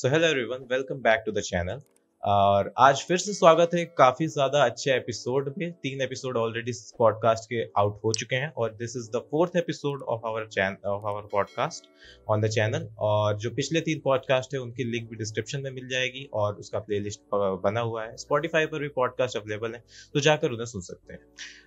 So hello everyone, welcome back to the channel. और आज फिर से स्वागत है काफी ज्यादा अच्छे एपिसोड में। 3 एपिसोड ऑलरेडी इस पॉडकास्ट के आउट हो चुके हैं और this is the 4th episode of our podcast on the channel. और जो पिछले 3 पॉडकास्ट है उनकी लिंक भी डिस्क्रिप्शन में मिल जाएगी और उसका प्लेलिस्ट बना हुआ है। स्पॉटिफाई पर भी पॉडकास्ट अवेलेबल है, तो जाकर उन्हें सुन सकते हैं।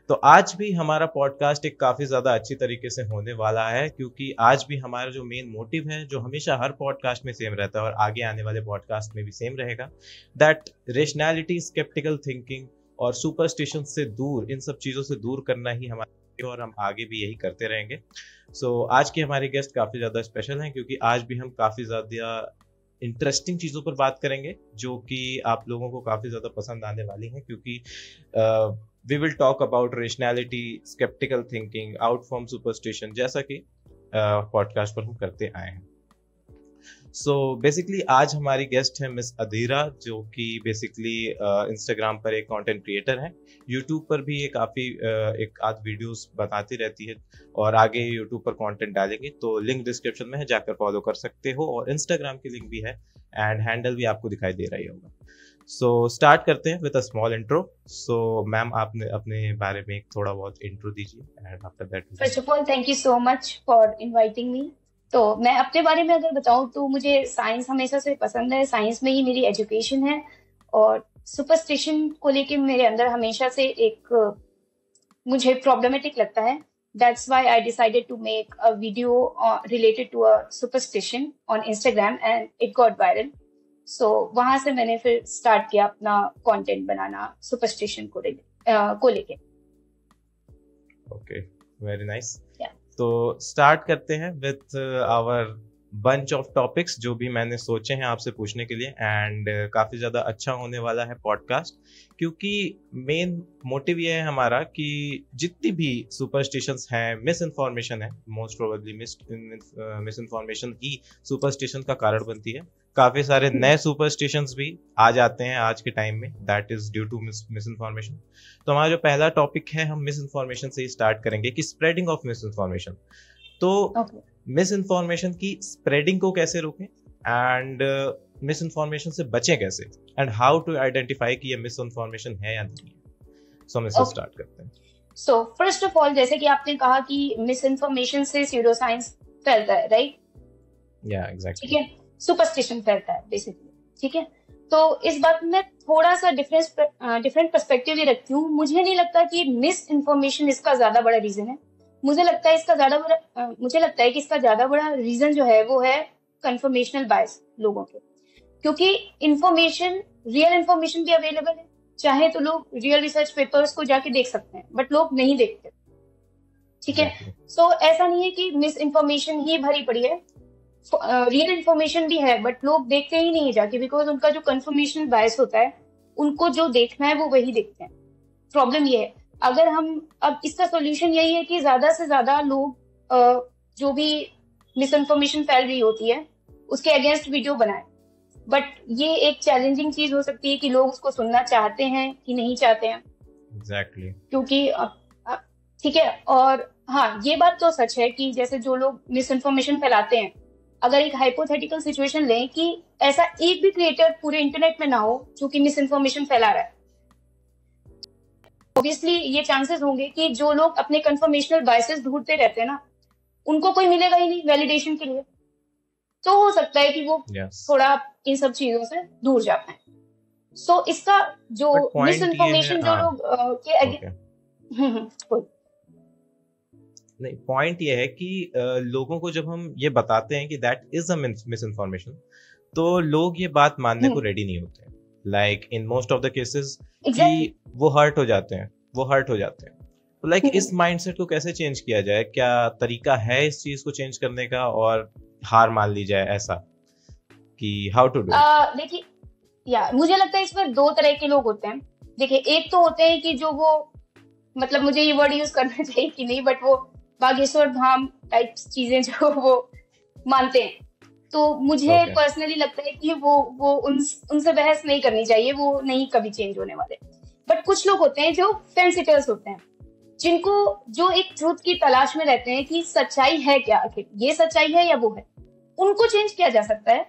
तो आज भी हमारा पॉडकास्ट एक काफी ज्यादा अच्छी तरीके से होने वाला है, क्योंकि आज भी हमारा जो मेन मोटिव है, जो हमेशा हर पॉडकास्ट में सेम रहता है और आगे आने वाले पॉडकास्ट में भी सेम रहेगा, दैट रेशनैलिटी, स्केप्टिकल थिंकिंग और सुपरस्टिशन से दूर, इन सब चीजों से दूर करना ही हमारा, और हम आगे भी यही करते रहेंगे। सो आज के हमारे गेस्ट काफी ज्यादा स्पेशल हैं, क्योंकि आज भी हम काफी ज्यादा इंटरेस्टिंग चीजों पर बात करेंगे जो कि आप लोगों को काफी ज्यादा पसंद आने वाली हैं, क्योंकि we will talk about rationality, skeptical thinking, out from superstition, जैसा कि पॉडकास्ट पर हम करते आए हैं। सो बेसिकली आज हमारी गेस्ट है मिस अधीरा, जो कि बेसिकली इंस्टाग्राम पर एक कंटेंट क्रिएटर है। यूट्यूब पर भी ये काफ़ी एक आध वीडियोस बताती रहती है और आगे यूट्यूब पर कंटेंट डालेंगे, तो लिंक डिस्क्रिप्शन में है, जाकर फॉलो कर सकते हो। और इंस्टाग्राम की लिंक भी है एंड हैंडल भी आपको दिखाई दे रहा ही होगा। सो स्टार्ट करते हैं with a small intro. So ma'am, आपने अपने बारे में एक थोड़ा बहुत इंट्रो दीजिए and after that. First of all thank you so much for inviting me. तो मैं अपने बारे में अगर बताऊं तो मुझे साइंस हमेशा से पसंद है, साइंस में ही मेरी एजुकेशन है और सुपरस्टिशन को लेके मेरे अंदर हमेशा से एक मुझे प्रॉब्लमेटिक लगता है। That's why I decided to make a video related to a superstition on Instagram and it got viral. So वहां से मैंने फिर स्टार्ट किया अपना कंटेंट बनाना सुपरस्टिशन को लेके। Okay, very nice. तो स्टार्ट करते हैं with our bunch of topics जो भी मैंने सोचे हैं आपसे पूछने के लिए। एंड काफ़ी ज़्यादा अच्छा होने वाला है पॉडकास्ट, क्योंकि मेन मोटिव ये है हमारा कि जितनी भी सुपरस्टिशंस हैं, मिस इन्फॉर्मेशन है, मोस्ट प्रोबेबली मिस इन्फॉर्मेशन ही सुपरस्टिशन का कारण बनती है। काफ़ी सारे नए सुपरस्टिशंस भी आ जाते हैं आज के टाइम में, that is due to misinformation. तो हमारा जो पहला टॉपिक है, हम मिस इन्फॉर्मेशन से ही स्टार्ट करेंगे कि स्प्रेडिंग ऑफ मिस इन्फॉर्मेशन। तो मिस इन्फॉर्मेशन की स्प्रेडिंग को कैसे रोकें एंड मिस इन्फॉर्मेशन से बचें कैसे, एंड हाउ टू आइडेंटिफाई कि ये मिस इन्फॉर्मेशन है या नहीं है। सो हम इससे स्टार्ट करते हैं। सो फर्स्ट ऑफ ऑल, जैसे कि आपने कहा कि मिस इन्फॉर्मेशन से स्यूडो साइंस फैलता है, राइट? या एग्जैक्टली, ठीक है, सुपरस्टिशन फैलता है बेसिकली। ठीक है, तो इस बात में थोड़ा सा डिफरेंट पर्सपेक्टिव ये रखती हूँ। मुझे नहीं लगता कि मिस इन्फॉर्मेशन इसका ज्यादा बड़ा रीजन है। मुझे लगता है कि इसका ज्यादा बड़ा रीजन जो है वो है कंफर्मेशनल बायस लोगों के, क्योंकि इंफॉर्मेशन, रियल इंफॉर्मेशन भी अवेलेबल है। चाहे तो लोग रियल रिसर्च पेपर्स को जाके देख सकते हैं, बट लोग नहीं देखते। ठीक है, सो ऐसा नहीं है कि मिस इन्फॉर्मेशन ही भरी पड़ी है, रियल इन्फॉर्मेशन भी है, बट लोग देखते ही नहीं जाके, बिकॉज उनका जो कंफर्मेशन बायस होता है, उनको जो देखना है वो वही देखते हैं। प्रॉब्लम ये है। अगर हम, अब इसका सोल्यूशन यही है कि ज्यादा से ज्यादा लोग जो भी मिस इन्फॉर्मेशन फैल रही होती है उसके अगेंस्ट वीडियो बनाएं। बट ये एक चैलेंजिंग चीज हो सकती है कि लोग उसको सुनना चाहते हैं कि नहीं चाहते हैं। एग्जैक्टली, क्योंकि ठीक है, और हाँ, ये बात तो सच है कि जैसे जो लोग मिस इन्फॉर्मेशन फैलाते हैं, अगर एक हाइपोथेटिकल सिचुएशन लें कि ऐसा एक भी क्रिएटर पूरे इंटरनेट में ना हो जो कि मिस इन्फॉर्मेशन फैला रहा है, ऑब्वियसली ये चांसेस होंगे कि जो लोग अपने कंफर्मेशनल बायसेस ढूंढते रहते हैं ना, उनको कोई मिलेगा ही नहीं वैलिडेशन के लिए। तो हो सकता है कि वो थोड़ा इन सब चीजों से दूर जा पाए। सो इसका जो मिस इन्फॉर्मेशन जो लोग नहीं, पॉइंट ये है कि लोगों को जब हम ये बताते हैं कि that is a misinformation, तो लोग ये बात मानने को रेडी नहीं होते। Like in most of the cases कि वो हर्ट हो जाते हैं। तो लाइक इस माइंडसेट को कैसे चेंज किया जाए? क्या तरीका है इस चीज को चेंज करने का और हार मान ली जाए, ऐसा कि हाउ टू डू? देखिए, मुझे लगता है इसमें 2 तरह के लोग होते हैं। देखिए, एक तो होते हैं कि जो वो, मतलब मुझे ये वर्ड यूज करना चाहिए कि नहीं, बट वो बागेश्वर धाम टाइप चीजें जो वो मानते हैं। तो मुझे पर्सनली लगता है कि वो उनसे बहस नहीं करनी चाहिए, वो नहीं कभी चेंज होने वाले। बट कुछ लोग होते हैं जो फेंस हिटर्स होते हैं, जिनको जो एक ट्रूथ की तलाश में रहते हैं कि सच्चाई है क्या, आखिर ये सच्चाई है या वो है। उनको चेंज किया जा सकता है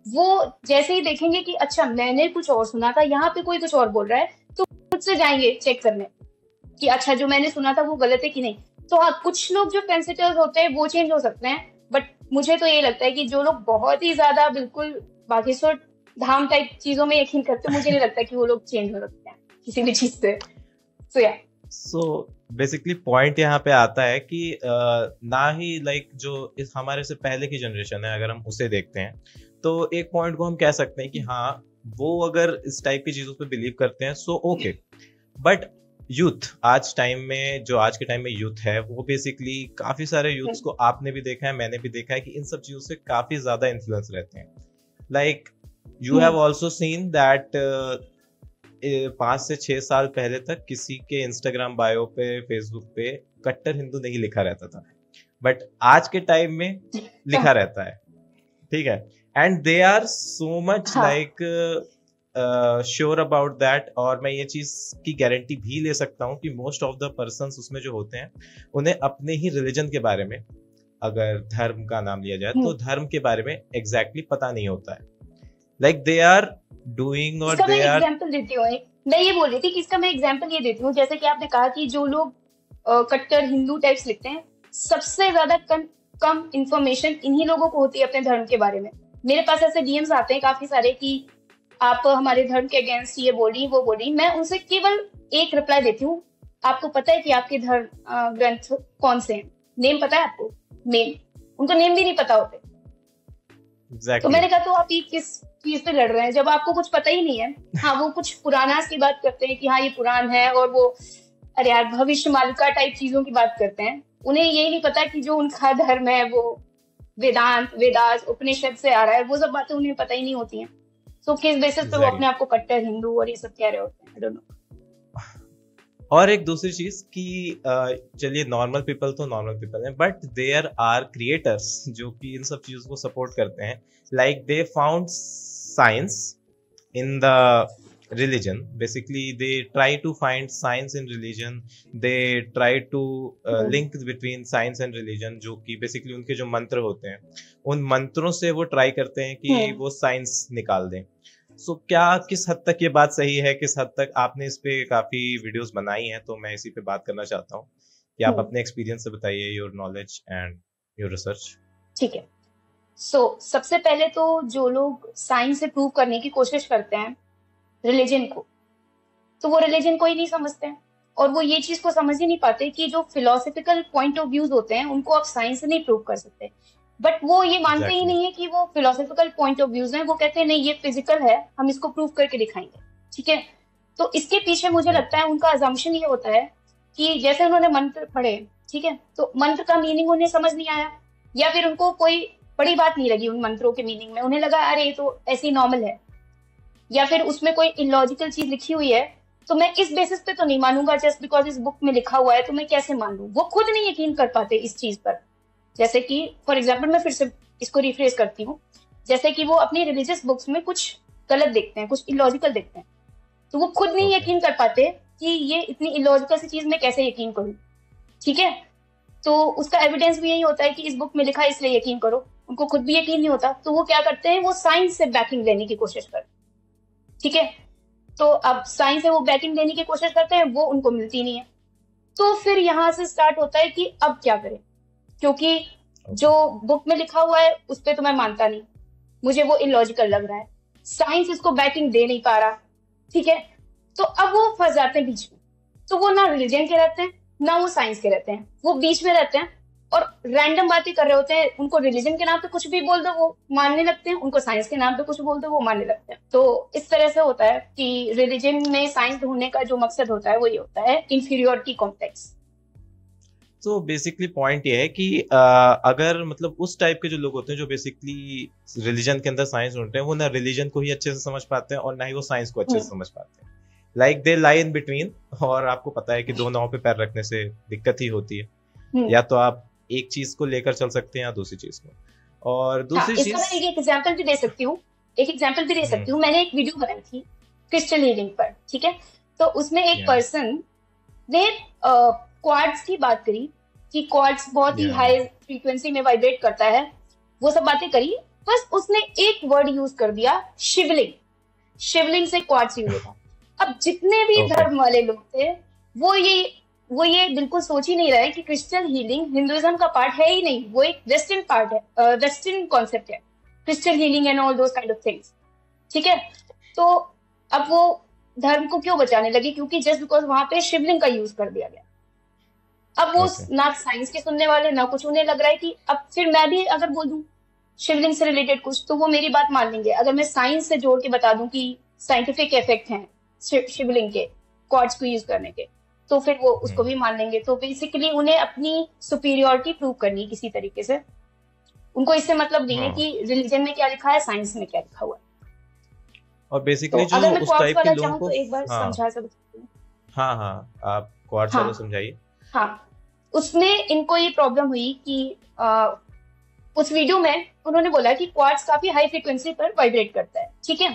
वो जैसे ही देखेंगे कि अच्छा मैंने कुछ और सुना था, यहाँ पे कोई कुछ और बोल रहा है, तो खुद से जाएंगे चेक करने कि अच्छा जो मैंने सुना था वो गलत है कि नहीं। तो हाँ, कुछ लोग जो फेंसिटिव होते हैं वो चेंज हो सकते हैं, बट मुझे तो ये लगता है कि जो लोग बहुत ही ज्यादा बिल्कुल बागेश्वर धाम टाइप चीजों में यकीन करते हैं, मुझे नहीं लगता कि वो लोग चेंज हो सकते हैं किसी भी चीज से। सो या सो बेसिकली पॉइंट यहाँ पे आता है कि ना ही लाइक जो इस हमारे से पहले की जनरेशन है, अगर हम उसे देखते हैं तो एक पॉइंट को हम कह सकते हैं कि हाँ, वो अगर इस टाइप की चीजों पे बिलीव करते हैं सो ओके। बट यूथ आज के टाइम में यूथ है, वो बेसिकली काफी सारे यूथ्स को आपने भी देखा है, मैंने भी देखा है कि इन सब चीजों से काफी ज्यादा इन्फ्लुएंस रहते हैं। Like you have also seen that 5 से 6 साल पहले तक किसी के इंस्टाग्राम बायो पे, फेसबुक पे कट्टर हिंदू नहीं लिखा रहता था, बट आज के टाइम में लिखा रहता है, ठीक है। And they are so much like sure about that. और मैं ये चीज की गारंटी भी ले सकता हूँ कि मोस्ट ऑफ द पर्सन्स उसमें जो होते हैं, उन्हें अपने ही रिलीजन के बारे में, अगर धर्म का नाम लिया जाए तो धर्म के बारे में एग्जैक्टली पता नहीं होता है। लाइक दे आर डूइंग और दे आर। एग्जांपल देती हूँ, मैं ये बोल रही थी कि इसका मैं एग्जांपल ये देती हूँ, जैसे कि आपने कहा कि जो लोग कट्टर हिंदू टाइप्स लिखते हैं, सबसे ज्यादा कम इंफॉर्मेशन इन्हीं लोगों को होती है अपने धर्म के बारे में। मेरे पास ऐसे डीएम्स आते हैं काफी सारे कि आप हमारे धर्म के अगेंस्ट ये बोल रही, वो बोल रही। मैं उनसे केवल एक रिप्लाई देती हूँ, आपको पता है कि आपके धर्म ग्रंथ कौन से हैं? नेम पता है आपको? नेम, उनको नेम भी नहीं पता होते। exactly. तो मैंने कहा तो आप ये किस चीज पे लड़ रहे हैं जब आपको कुछ पता ही नहीं है? हाँ, वो कुछ पुराणास की बात करते हैं कि हाँ ये पुराण है, और वो अरे यार भविष्य मालिका टाइप चीजों की बात करते हैं। उन्हें यही नहीं पता कि जो उनका धर्म है वो वेदांत, वेदास, उपनिषद से आ रहा है। वो सब बातें उन्हें पता ही नहीं होती हैं। तो किस बेसिस पे वो अपने आप को कट्टर हिंदू और ये सब कह रहे होते हैं? I don't know. और एक दूसरी चीज कि चलिए नॉर्मल पीपल तो नॉर्मल पीपल हैं, बट देयर आर क्रिएटर्स जो कि इन सब चीजों को सपोर्ट करते हैं। Like they found science in the religion. Basically they try to find science in religion, they try to link between science and religion, जो कि basically उनके जो मंत्र होते हैं, उन मंत्रों से वो ट्राई करते हैं कि वो साइंस निकाल दें। So, क्या किस हद तक ये बात सही है, किस हद तक आपने इस पे काफी वीडियोस बनाई हैं, तो मैं इसी पे बात करना चाहता हूँ कि आप अपने एक्सपीरियंस से बताइए, your knowledge and your research. ठीक है। सबसे पहले तो जो लोग साइंस से प्रूव करने की कोशिश करते हैं रिलीजन को, तो वो रिलीजन को ही नहीं समझते हैं, और वो ये चीज को समझ ही नहीं पाते कि जो फिलोसफिकल पॉइंट ऑफ व्यूज होते हैं उनको आप साइंस से नहीं प्रूव कर सकते। बट वो ये मानते ही नहीं है कि वो फिलोसफिकल पॉइंट ऑफ व्यूज हैं। वो कहते हैं नहीं ये फिजिकल है, हम इसको प्रूव करके दिखाएंगे। ठीक है, तो इसके पीछे मुझे लगता है उनका अजम्पशन ये होता है कि जैसे उन्होंने मंत्र पढ़े, ठीक है, तो मंत्र का मीनिंग उन्हें समझ नहीं आया, या फिर उनको कोई बड़ी बात नहीं लगी उन मंत्रों के मीनिंग में। उन्हें लगा अरे ये तो ऐसे ही नॉर्मल है, या फिर उसमें कोई इलॉजिकल चीज लिखी हुई है, तो मैं इस बेसिस पे तो नहीं मानूंगा, जस्ट बिकॉज इस बुक में लिखा हुआ है तो मैं कैसे मान लूं। वो खुद नहीं यकीन कर पाते इस चीज पर। जैसे कि फॉर एग्जाम्पल मैं फिर से इसको रिफ्रेश करती हूँ, जैसे कि वो अपनी रिलीजियस बुक्स में कुछ गलत देखते हैं, कुछ इलॉजिकल देखते हैं, तो वो खुद नहीं यकीन कर पाते कि ये इतनी इलॉजिकल सी चीज में कैसे यकीन करूं। ठीक है, तो उसका एविडेंस भी यही होता है कि इस बुक में लिखा है इसलिए यकीन करो। उनको खुद भी यकीन नहीं होता, तो वो क्या करते हैं, वो साइंस से बैकिंग लेने की कोशिश करते हैं। ठीक है, तो अब साइंस से वो बैकिंग लेने की कोशिश करते हैं, वो उनको मिलती नहीं है। तो फिर यहाँ से स्टार्ट होता है कि अब क्या करें, क्योंकि जो बुक में लिखा हुआ है उस पर तो मैं मानता नहीं, मुझे वो इलॉजिकल लग रहा है, साइंस इसको बैकिंग दे नहीं पा रहा। ठीक है, तो अब वो फंस जाते हैं बीच में। तो वो ना रिलीजन के रहते हैं ना वो साइंस के रहते हैं, वो बीच में रहते हैं और रैंडम बातें कर रहे होते हैं। उनको रिलीजन के नाम पे कुछ भी बोल दो वो मानने लगते हैं, उनको साइंस के नाम पे कुछ बोल दो वो मानने लगते हैं। तो इस तरह से होता है कि रिलीजन में साइंस ढूंढने का जो मकसद होता है वो ये होता है इंफीरियोरिटी कॉम्प्लेक्स। तो बेसिकली पॉइंट ये है कि अगर मतलब उस टाइप के जो लोग होते हैं जो बेसिकली रिलीजन के अंदर साइंस ढूंढते हैं, वो ना रिलीजन को ही अच्छे से समझ पाते हैं और ना ही वो साइंस को अच्छे से समझ पाते हैं। Like they lie in between. और आपको पता है कि दो नाव पे पैर रखने से दिक्कत ही होती है, या तो आप एक चीज को लेकर चल सकते हैं या दूसरी चीज को। और दूसरी चीज मैं एक एग्जांपल भी दे सकती हूँ, मैंने एक वीडियो बनाई थी क्रिस्टल हीलिंग पर। ठीक है, तो उसमें एक पर्सन ने क्वार्ट्ज की बात करी कि क्वार्ट्ज बहुत ही हाई फ्रीक्वेंसी में वाइब्रेट करता है, वो सब बातें करी। बस उसने एक वर्ड यूज कर दिया, शिवलिंग। शिवलिंग से क्वार्ट्ज यूज होता। अब जितने भी धर्म वाले लोग थे वो ये बिल्कुल सोच ही नहीं रहे कि क्रिस्टल हीलिंग हिंदुइज्म का पार्ट है ही नहीं, वो एक वेस्टर्न पार्ट है, वेस्टर्न कॉन्सेप्ट है crystal healing and all those kind of things. ठीक है, तो अब वो धर्म को क्यों बचाने लगे, क्योंकि जस्ट बिकॉज वहां पे शिवलिंग का यूज कर दिया गया। अब वो ना साइंस के सुनने वाले ना कुछ, उन्हें लग रहा है कि अब फिर मैं भी अगर बोल दूं शिवलिंग से रिलेटेड कुछ तो वो मेरी बात मान लेंगे। अगर मैं साइंस से जोड़ के बता दूं कि साइंटिफिक इफेक्ट हैं शिवलिंग के क्वार्ट्ज को यूज करने के, तो फिर वो उसको भी मान लेंगे। तो बेसिकली उन्हें अपनी सुपीरियोरिटी प्रूव करनी है किसी तरीके से। उनको इससे मतलब नहीं है कि रिलीजन में क्या लिखा है, साइंस में क्या लिखा हुआ है। और बेसिकली तो जो उस टाइप के लोगों को तो एक बार समझा सकते हैं। हाँ आप क्वार्ट्ज वाला समझाइए। हाँ, उसमें इनको ये प्रॉब्लम हुई कि उस वीडियो में उन्होंने बोला कि क्वार्ट्ज काफी हाई फ्रीक्वेंसी पर वाइब्रेट करता है। ठीक है,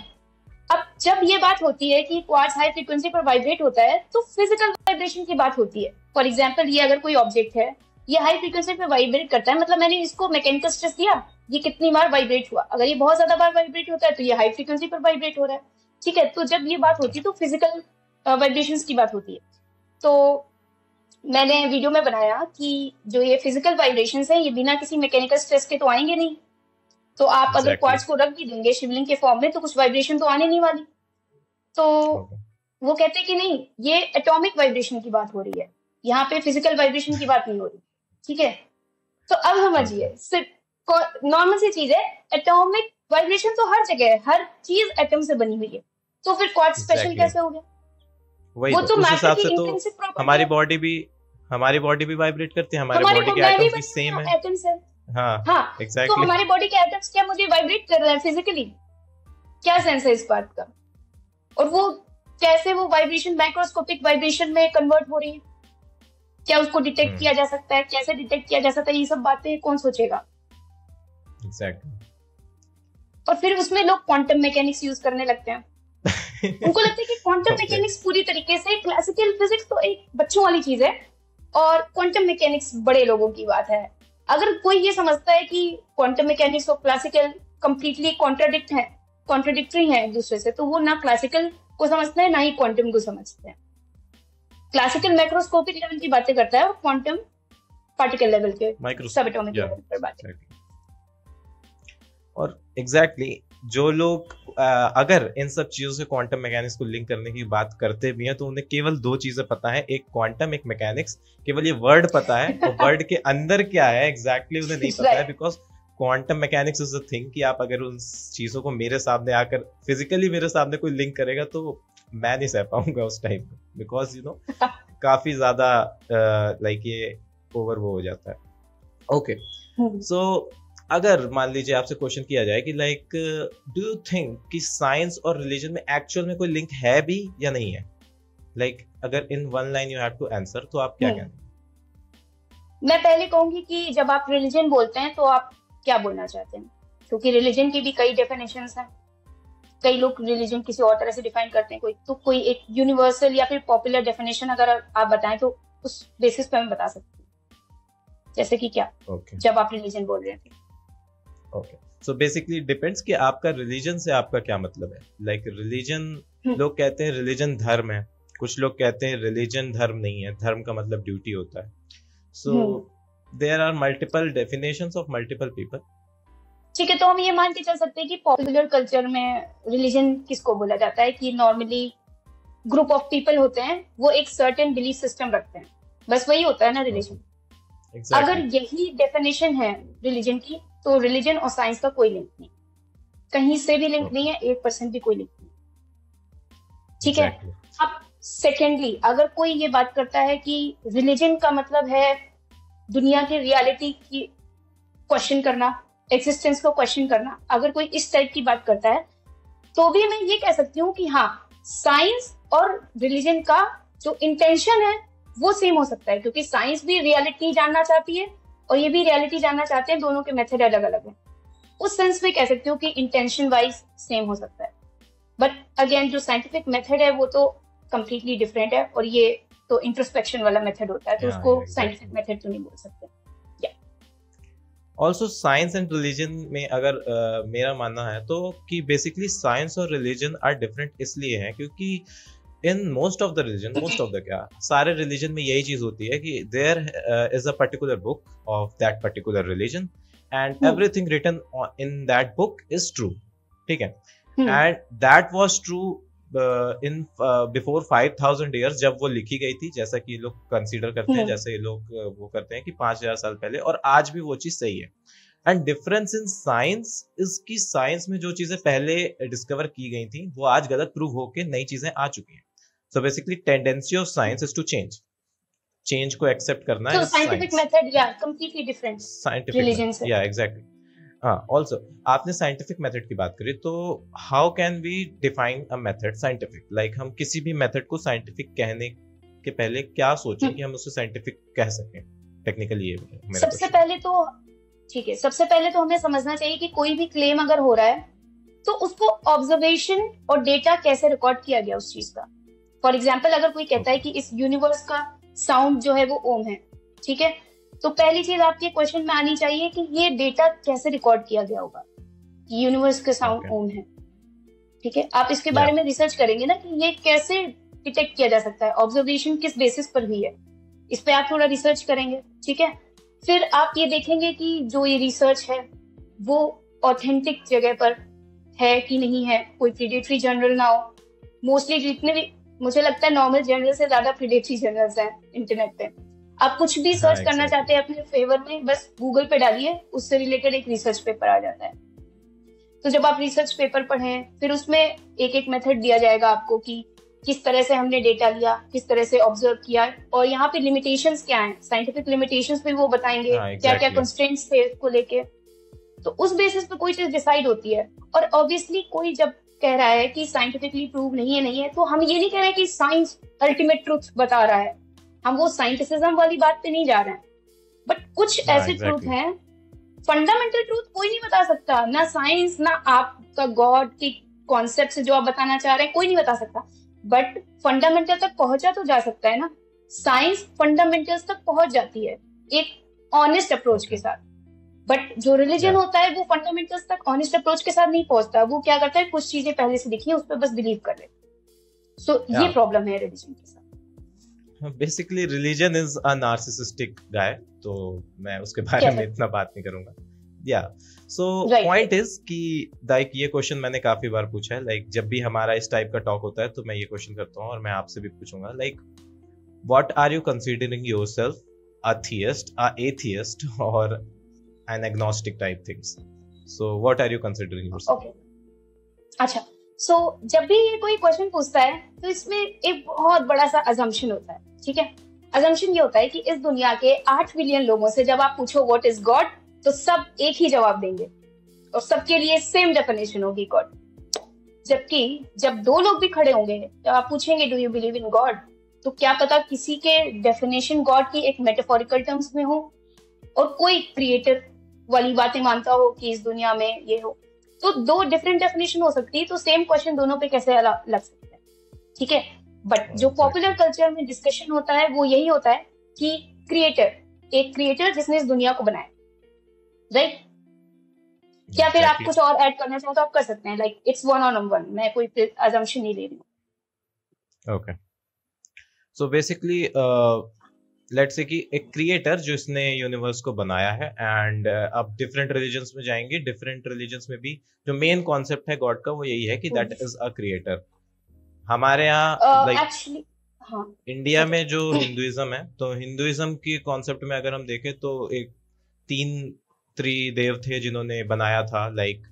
अब जब ये बात होती है कि क्वार्ट्ज हाई फ्रीक्वेंसी पर वाइब्रेट होता है तो फिजिकल वाइब्रेशन की बात होती है। फॉर एग्जांपल, ये अगर कोई ऑब्जेक्ट है, ये हाई फ्रीक्वेंसी पर वाइब्रेट करता है, मतलब मैंने इसको मैकेनिकल स्ट्रेस दिया, ये कितनी बार वाइब्रेट हुआ। अगर ये बहुत ज्यादा बार वाइब्रेट होता है तो ये हाई फ्रीक्वेंसी पर वाइब्रेट हो रहा है। ठीक है, तो जब ये बात होती है तो फिजिकल वाइब्रेशंस की बात होती है। तो मैंने वीडियो में बनाया कि जो ये फिजिकल वाइब्रेशंस हैं ये बिना किसी मैकेनिकल स्ट्रेस के तो आएंगे नहीं। तो आप अगर क्वार्ट्ज को रख भी देंगे शिवलिंग के फॉर्म में तो कुछ वाइब्रेशन तो आने नहीं वाली। तो वो कहते हैं कि नहीं, ये एटॉमिक वाइब्रेशन की बात हो रही है, यहाँ पे फिजिकल वाइब्रेशन की बात नहीं हो रही। ठीक है, तो अब समझिए, सिर्फ नॉर्मल सी चीज है, एटॉमिक वाइब्रेशन तो हर जगह है, हर चीज एटम से बनी हुई है, तो फिर क्वार्ट्ज स्पेशल कैसे हो गया? वो तो उस हिसाब से तो हमारी बॉडी भी वाइब्रेट करती है, हमारे बॉडी के एटम्स भी सेम है। एटम्स है। हाँ एग्जैक्टली। तो हमारी बॉडी के एटम्स क्या मुझे वाइब्रेट कर रहे हैं फिजिकली? क्या सेंस है इस बात का? और वो कैसे वो वाइब्रेशन माइक्रोस्कोपिक वाइब्रेशन में कन्वर्ट हो रही है? क्या उसको डिटेक्ट किया जा सकता है? कैसे डिटेक्ट किया जा सकता है? ये सब बातें कौन सोचेगा? एग्जैक्टली। और फिर उसमें लोग क्वांटम मैकेनिक्स यूज करने लगते हैं। उनको लगता है कि क्वांटम मैकेनिक्स पूरी तरीके से, क्लासिकल फिजिक्स तो एक बच्चों वाली चीज है और क्वांटम मैकेनिक्स बड़े लोगों की बात है। अगर कोई ये समझता है कि क्वांटम मैकेनिक्स और क्लासिकल कंप्लीटली कॉन्ट्राडिक्टरी है एक दूसरे से, तो वो ना क्लासिकल को समझते हैं ना ही क्वांटम को समझते हैं। क्लासिकल मैक्रोस्कोपिक लेवल की बातें करता है और क्वांटम पार्टिकल लेवल के, सब एटॉमिक लेवल पर बातें करता है। और एग्जैक्टली जो लोग अगर इन सब चीजों से क्वांटम मैकेनिक्स को लिंक करने की बात करते भी हैं तो उन्हें केवल दो चीजें पता है, एक क्वांटम एक मैकेनिक्स। केवल ये वर्ड पता है और वर्ड के अंदर क्या है एग्जैक्टली उन्हें नहीं पता है, because quantum mechanics is a thing कि आप अगर उन चीजों को मेरे सामने आकर फिजिकली मेरे सामने कोई लिंक करेगा तो मैं नहीं सह पाऊंगा उस टाइम पे, बिकॉज यू नो काफी ज्यादा लाइक ये ओवर वो हो जाता है। ओके, सो अगर मान लीजिए आपसे क्वेश्चन किया जाए कि लाइक डू यू थिंक कि साइंस और रिलीजन में एक्चुअल में कोई लिंक है भी या नहीं है? लाइक अगर in one line you have to answer तो आप क्या कहेंगे? मैं पहले कहूंगी कि जब आप रिलीजन बोलते हैं तो आप क्या बोलना चाहते हैं, क्योंकि रिलीजन की भी कई डेफिनेशंस हैं। कई लोग रिलीजन किसी और तरह से डिफाइन करते हैं, कोई एक यूनिवर्सल या फिर पॉपुलर डेफिनेशन अगर आप बताएं तो उस बेसिस पे मैं बता सकती हूँ। जैसे कि क्या जब आप रिलीजन बोल रहे थे। ओके, सो बेसिकली डिपेंड्स कि आपका रिलीजन से आपका क्या मतलब है। लाइक रिलीजन, लोग कहते हैं रिलीजन धर्म है, कुछ लोग कहते हैं रिलीजन धर्म नहीं है, धर्म का मतलब ड्यूटी होता है। So there are multiple definitions of multiple people. ठीक है, तो हम ये मान के चल सकते हैं कि पॉपुलर कल्चर में रिलीजन किसको बोला जाता है कि नॉर्मली ग्रुप ऑफ पीपल होते हैं, वो एक सर्टेन बिलीफ सिस्टम रखते हैं, बस वही होता है ना रिलीजन। अगर यही डेफिनेशन है रिलीजन की तो रिलीजन और साइंस का कोई लिंक नहीं, कहीं से भी लिंक नहीं है, 1% भी कोई लिंक नहीं। ठीक है, अब सेकेंडली अगर कोई ये बात करता है कि रिलीजन का मतलब है दुनिया की रियलिटी की क्वेश्चन करना, एक्सिस्टेंस को क्वेश्चन करना, अगर कोई इस टाइप की बात करता है तो भी मैं ये कह सकती हूँ कि हाँ, साइंस और रिलीजन का जो इंटेंशन है वो सेम हो सकता है, क्योंकि साइंस भी रियलिटी जानना चाहती है और ये भी रियलिटी जानना चाहते हैं, दोनों के मेथड अलग अलग हैं। उस सेंस में कह सकती हूँ कि इंटेंशन वाइज सेम हो सकता है, बट अगेन जो साइंटिफिक मेथड है वो तो कंप्लीटली डिफरेंट है और ये तो इंट्रोस्पेक्शन वाला मेथड होता है, तो उसको साइंटिफिक मेथड तो नहीं बोल सकते। ऑल्सो साइंस एंड रिलीजन में अगर मेरा मानना है तो कि बेसिकली साइंस और रिलीजन आर डिफरेंट इसलिए है क्योंकि in most of the religion, most of the क्या सारे रिलीजन में यही चीज होती है कि there is a particular book of that particular religion and everything written in that book is true, ठीक है, and that was true in before 5000 years जब वो लिखी गई थी, जैसा कि ये लोग कंसीडर करते हैं, जैसे ये लोग वो करते हैं कि 5000 साल पहले, और आज भी वो चीज सही है। And difference in science is कि साइंस में जो चीजें पहले डिस्कवर की गई थी वो आज गलत प्रूव होके नई चीजें आ चुकी हैं। So basically tendency of science is to change को एक्सेप्ट करना है। साइंटिफिक मेथड या कंप्लीटली डिफरेंट रिलीजन से, या एग्जैक्टली। हाँ, ऑल्सो आपने साइंटिफिक मेथड की बात करी, तो how can we define a method scientific? Like हम किसी भी मेथड को साइंटिफिक कहने के पहले क्या सोचें कि हम उसे साइंटिफिक कह सकें टेक्निकली? ये सबसे पहले तो ठीक है, सबसे पहले तो हमें समझना चाहिए कि कोई भी क्लेम अगर हो रहा है तो उसको ऑब्जर्वेशन और डेटा कैसे रिकॉर्ड किया गया उस चीज का। फॉर एग्जाम्पल, अगर कोई कहता है कि इस यूनिवर्स का साउंड जो है वो ओम है, ठीक है, तो पहली चीज आपके क्वेश्चन में आनी चाहिए कि ये डेटा कैसे रिकॉर्ड किया गया होगा कि यूनिवर्स का साउंड ओम है, ठीक है। आप इसके बारे में रिसर्च करेंगे ना कि ये कैसे डिटेक्ट किया जा सकता है, ऑब्जर्वेशन किस बेसिस पर हुई है, इस पे आप थोड़ा रिसर्च करेंगे, ठीक है। फिर आप ये देखेंगे कि जो ये रिसर्च है वो ऑथेंटिक जगह पर है कि नहीं है, कोई प्रीडेटरी जर्नल ना हो। मोस्टली जितने भी, मुझे लगता है नॉर्मल जर्नल से ज्यादा प्रीडेटरी जर्नल्स हैं इंटरनेट पे। आप कुछ भी सर्च करना चाहते हैं अपने फेवर में, बस गूगल पे डालिए, उससे रिलेटेड एक रिसर्च पेपर आ जाता है। तो जब आप रिसर्च पेपर पढ़ें, फिर उसमें एक एक मेथड दिया जाएगा आपको कि किस तरह से हमने डेटा लिया, किस तरह से ऑब्जर्व किया, और यहाँ पे लिमिटेशंस क्या हैं, साइंटिफिक लिमिटेशंस भी वो बताएंगे, क्या क्या कंस्ट्रेंट्स थे इसको लेके। तो उस बेसिस पे कोई चीज डिसाइड होती है। और ऑब्वियसली कोई जब कह रहा है कि साइंटिफिकली प्रूव नहीं है, तो हम ये नहीं कह रहे कि साइंस अल्टीमेट ट्रूथ बता रहा है, हम वो साइंटिसिज्म वाली बात पे नहीं जा रहे हैं। बट कुछ ऐसे ट्रूथ हैं, फंडामेंटल ट्रूथ कोई नहीं बता सकता, ना साइंस ना आपका गॉड की कॉन्सेप्ट से जो आप बताना चाह रहे हैं कोई नहीं बता सकता, बट फंडामेंटल तक पहुंचा तो जा सकता है ना। साइंस फंडामेंटल्स तक पहुंच जाती है एक ऑनेस्ट अप्रोच के साथ, बट जो रिलीजन होता है वो फंडामेंटल्स तक ऑनेस्ट अप्रोच के साथ नहीं पहुंचता। वो क्या करता है, कुछ चीजें पहले से दिखी है उस पर बस बिलीव कर ले। सो ये प्रॉब्लम है रिलीजन के साथ। Basically religion is a narcissistic guy, तो मैं उसके बारे में इतना बात नहीं करूंगा। या सो पॉइंट इज कि लाइक ये क्वेश्चन मैंने काफी बार पूछा है, लाइक जब भी हमारा इस टाइप का टॉक होता है तो मैं ये क्वेश्चन करता हूँ और मैं आपसे भी पूछूंगा, like what are you considering yourself, a theist, a atheist और an agnostic type things? So what are you considering yourself? Okay, अच्छा, सो जब भी ये कोई क्वेश्चन पूछता है तो इसमें एक बहुत बड़ा सा अजम्पशन होता है, ठीक है। अजम्पशन ये होता है कि इस दुनिया के 8 बिलियन लोगों से जब आप पूछो व्हाट इज गॉड, तो सब एक ही जवाब देंगे और सबके लिए सेम डेफिनेशन होगी गॉड। जबकि जब 2 लोग भी खड़े होंगे, जब आप पूछेंगे do you believe in God, तो क्या पता किसी के डेफिनेशन गॉड की एक मेटाफोरिकल टर्म्स में हो और कोई क्रिएटर वाली बातें मानता हो कि इस दुनिया में ये हो। तो 2 डिफरेंट डेफिनेशन हो सकती है, तो सेम क्वेश्चन दोनों पे कैसे लग सकता है, ठीक है। बट जो पॉपुलर कल्चर में डिस्कशन होता है वो यही होता है कि क्रिएटर, एक क्रिएटर जिसने इस दुनिया को बनाया, राइट। क्या फिर आप कुछ और ऐड करना चाहो तो आप कर सकते हैं, लाइक इट्स 1 on 1, मैं कोई अजम्पशन नहीं ले रही हूँ। Okay, so basically let's say कि एक क्रिएटर जिसने यूनिवर्स को बनाया है, एंड अब डिफरेंट रिलीजन्स में जाएंगे, डिफरेंट रिलीजन्स में भी जो मेन कॉन्सेप्ट है गॉड का वो यही है कि दैट इज अ क्रिएटर। हमारे यहाँ एक्चुअली इंडिया में जो हिंदुइज्म है, तो हिंदुइज्म की कॉन्सेप्ट में अगर हम देखें तो एक 3 त्रिदेव थे जिन्होंने बनाया था, लाइक,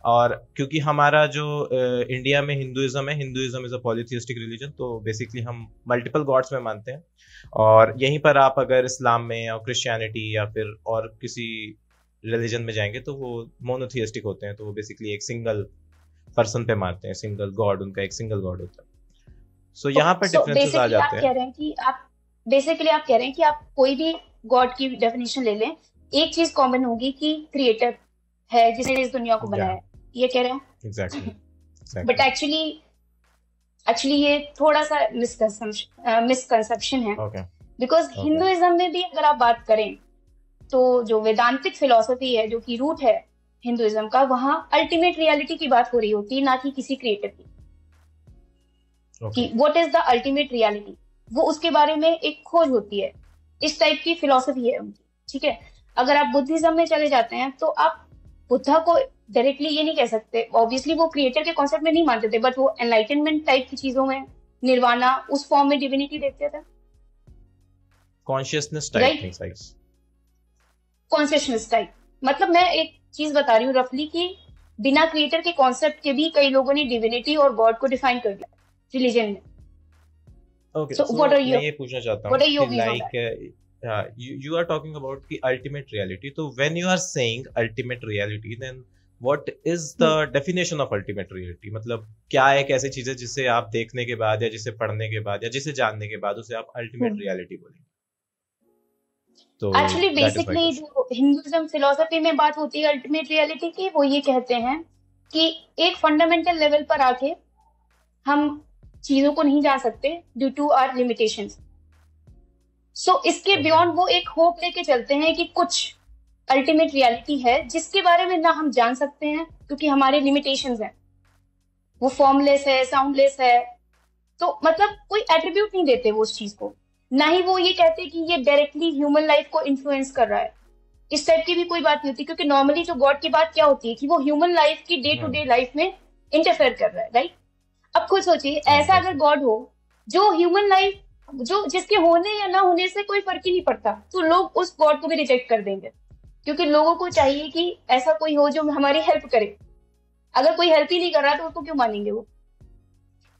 और क्योंकि हमारा जो इंडिया में हिंदुइज्म है, Hinduism is a polytheistic religion, तो बेसिकली हम मल्टीपल गॉड्स में मानते हैं। और यहीं पर आप अगर इस्लाम में या क्रिश्चियनिटी या फिर और किसी रिलीजन में जाएंगे तो वो मोनोथियस्टिक होते हैं, तो वो बेसिकली एक सिंगल पर्सन पे मानते हैं, सिंगल गॉड, उनका एक सिंगल गॉड होता है। सो यहाँ पर डिफरेंसेस आ जाते हैं। आप कह रहे हैं कि आप कोई भी गॉड की डेफिनेशन ले लें, एक चीज कॉमन होगी कि क्रिएटर है जिसने इस दुनिया को बनाया है, ये कह रहे हैं। एग्जैक्टली। बट एक्चुअली ये थोड़ा सा मिसकंसेप्शन है, बिकॉज हिंदुइज्म में भी अगर आप बात करें तो जो वेदांतिक फिलोसफी है, जो कि रूट है हिंदुइज्म का, वहाँ अल्टीमेट रियलिटी की बात हो रही होती है, ना कि किसी क्रिएटर की। कि what is the ultimate reality, वो उसके बारे में एक खोज होती है। इस टाइप की फिलोसफी है उनकी, ठीक है। अगर आप बुद्धिज्म में चले जाते हैं तो आप बुद्धा को डायरेक्टली ये नहीं कह सकते, ऑब्वियसली वो क्रिएटर के कॉन्सेप्ट में नहीं मानते थे, बट वो एनलाइटनमेंट टाइप की चीजों में, निर्वाणा, उस फॉर्म में डिविनिटी देखते थे, consciousness type things, right? Consciousness type, मतलब मैं एक चीज बता रही हूँ रफली कि बिना क्रिएटर के कॉन्सेप्ट के भी कई लोगों ने डिविनिटी और गॉड को डिफाइन कर दिया रिलीजन में। Okay, so so what are your, मैं ये पूछना चाहता हूँ कि like you are talking about the ultimate reality. So when you are saying ultimate reality, then what is the definition of ultimate reality? मतलब क्या एक ऐसी चीज है जिसे आप देखने के बाद या जिसे पढ़ने के बाद या जिसे जानने के बाद उसे आप ultimate reality बोलेंगे? तो एक्चुअली बेसिकली जो हिंदुइज्म फिलोसफी में बात होती है अल्टीमेट रियलिटी की, वो ये कहते हैं कि एक फंडामेंटल लेवल पर आके हम चीजों को नहीं जान सकते ड्यू टू आवर लिमिटेशंस। सो इसके बियॉन्ड वो एक होप लेके चलते हैं कि कुछ अल्टीमेट रियलिटी है जिसके बारे में ना हम जान सकते हैं क्योंकि हमारे लिमिटेशंस हैं, वो फॉर्मलेस है, साउंडलेस है, तो मतलब कोई एट्रीब्यूट नहीं देते वो उस चीज को, ना ही वो ये कहते कि ये डायरेक्टली ह्यूमन लाइफ को इन्फ्लुएंस कर रहा है। इस टाइप की भी कोई बात नहीं होती, क्योंकि नॉर्मली जो गॉड की बात क्या होती है कि वो ह्यूमन लाइफ की डे टू डे लाइफ में इंटरफेयर कर रहा है, राइट? अब खुद सोचिए, ऐसा अगर गॉड हो जो ह्यूमन लाइफ, जो जिसके होने या ना होने से कोई फर्क ही नहीं पड़ता, तो लोग उस गॉड को भी रिजेक्ट कर देंगे, क्योंकि लोगों को चाहिए कि ऐसा कोई हो जो हमारी हेल्प करे। अगर कोई हेल्प ही नहीं कर रहा तो उसको क्यों मानेंगे वो?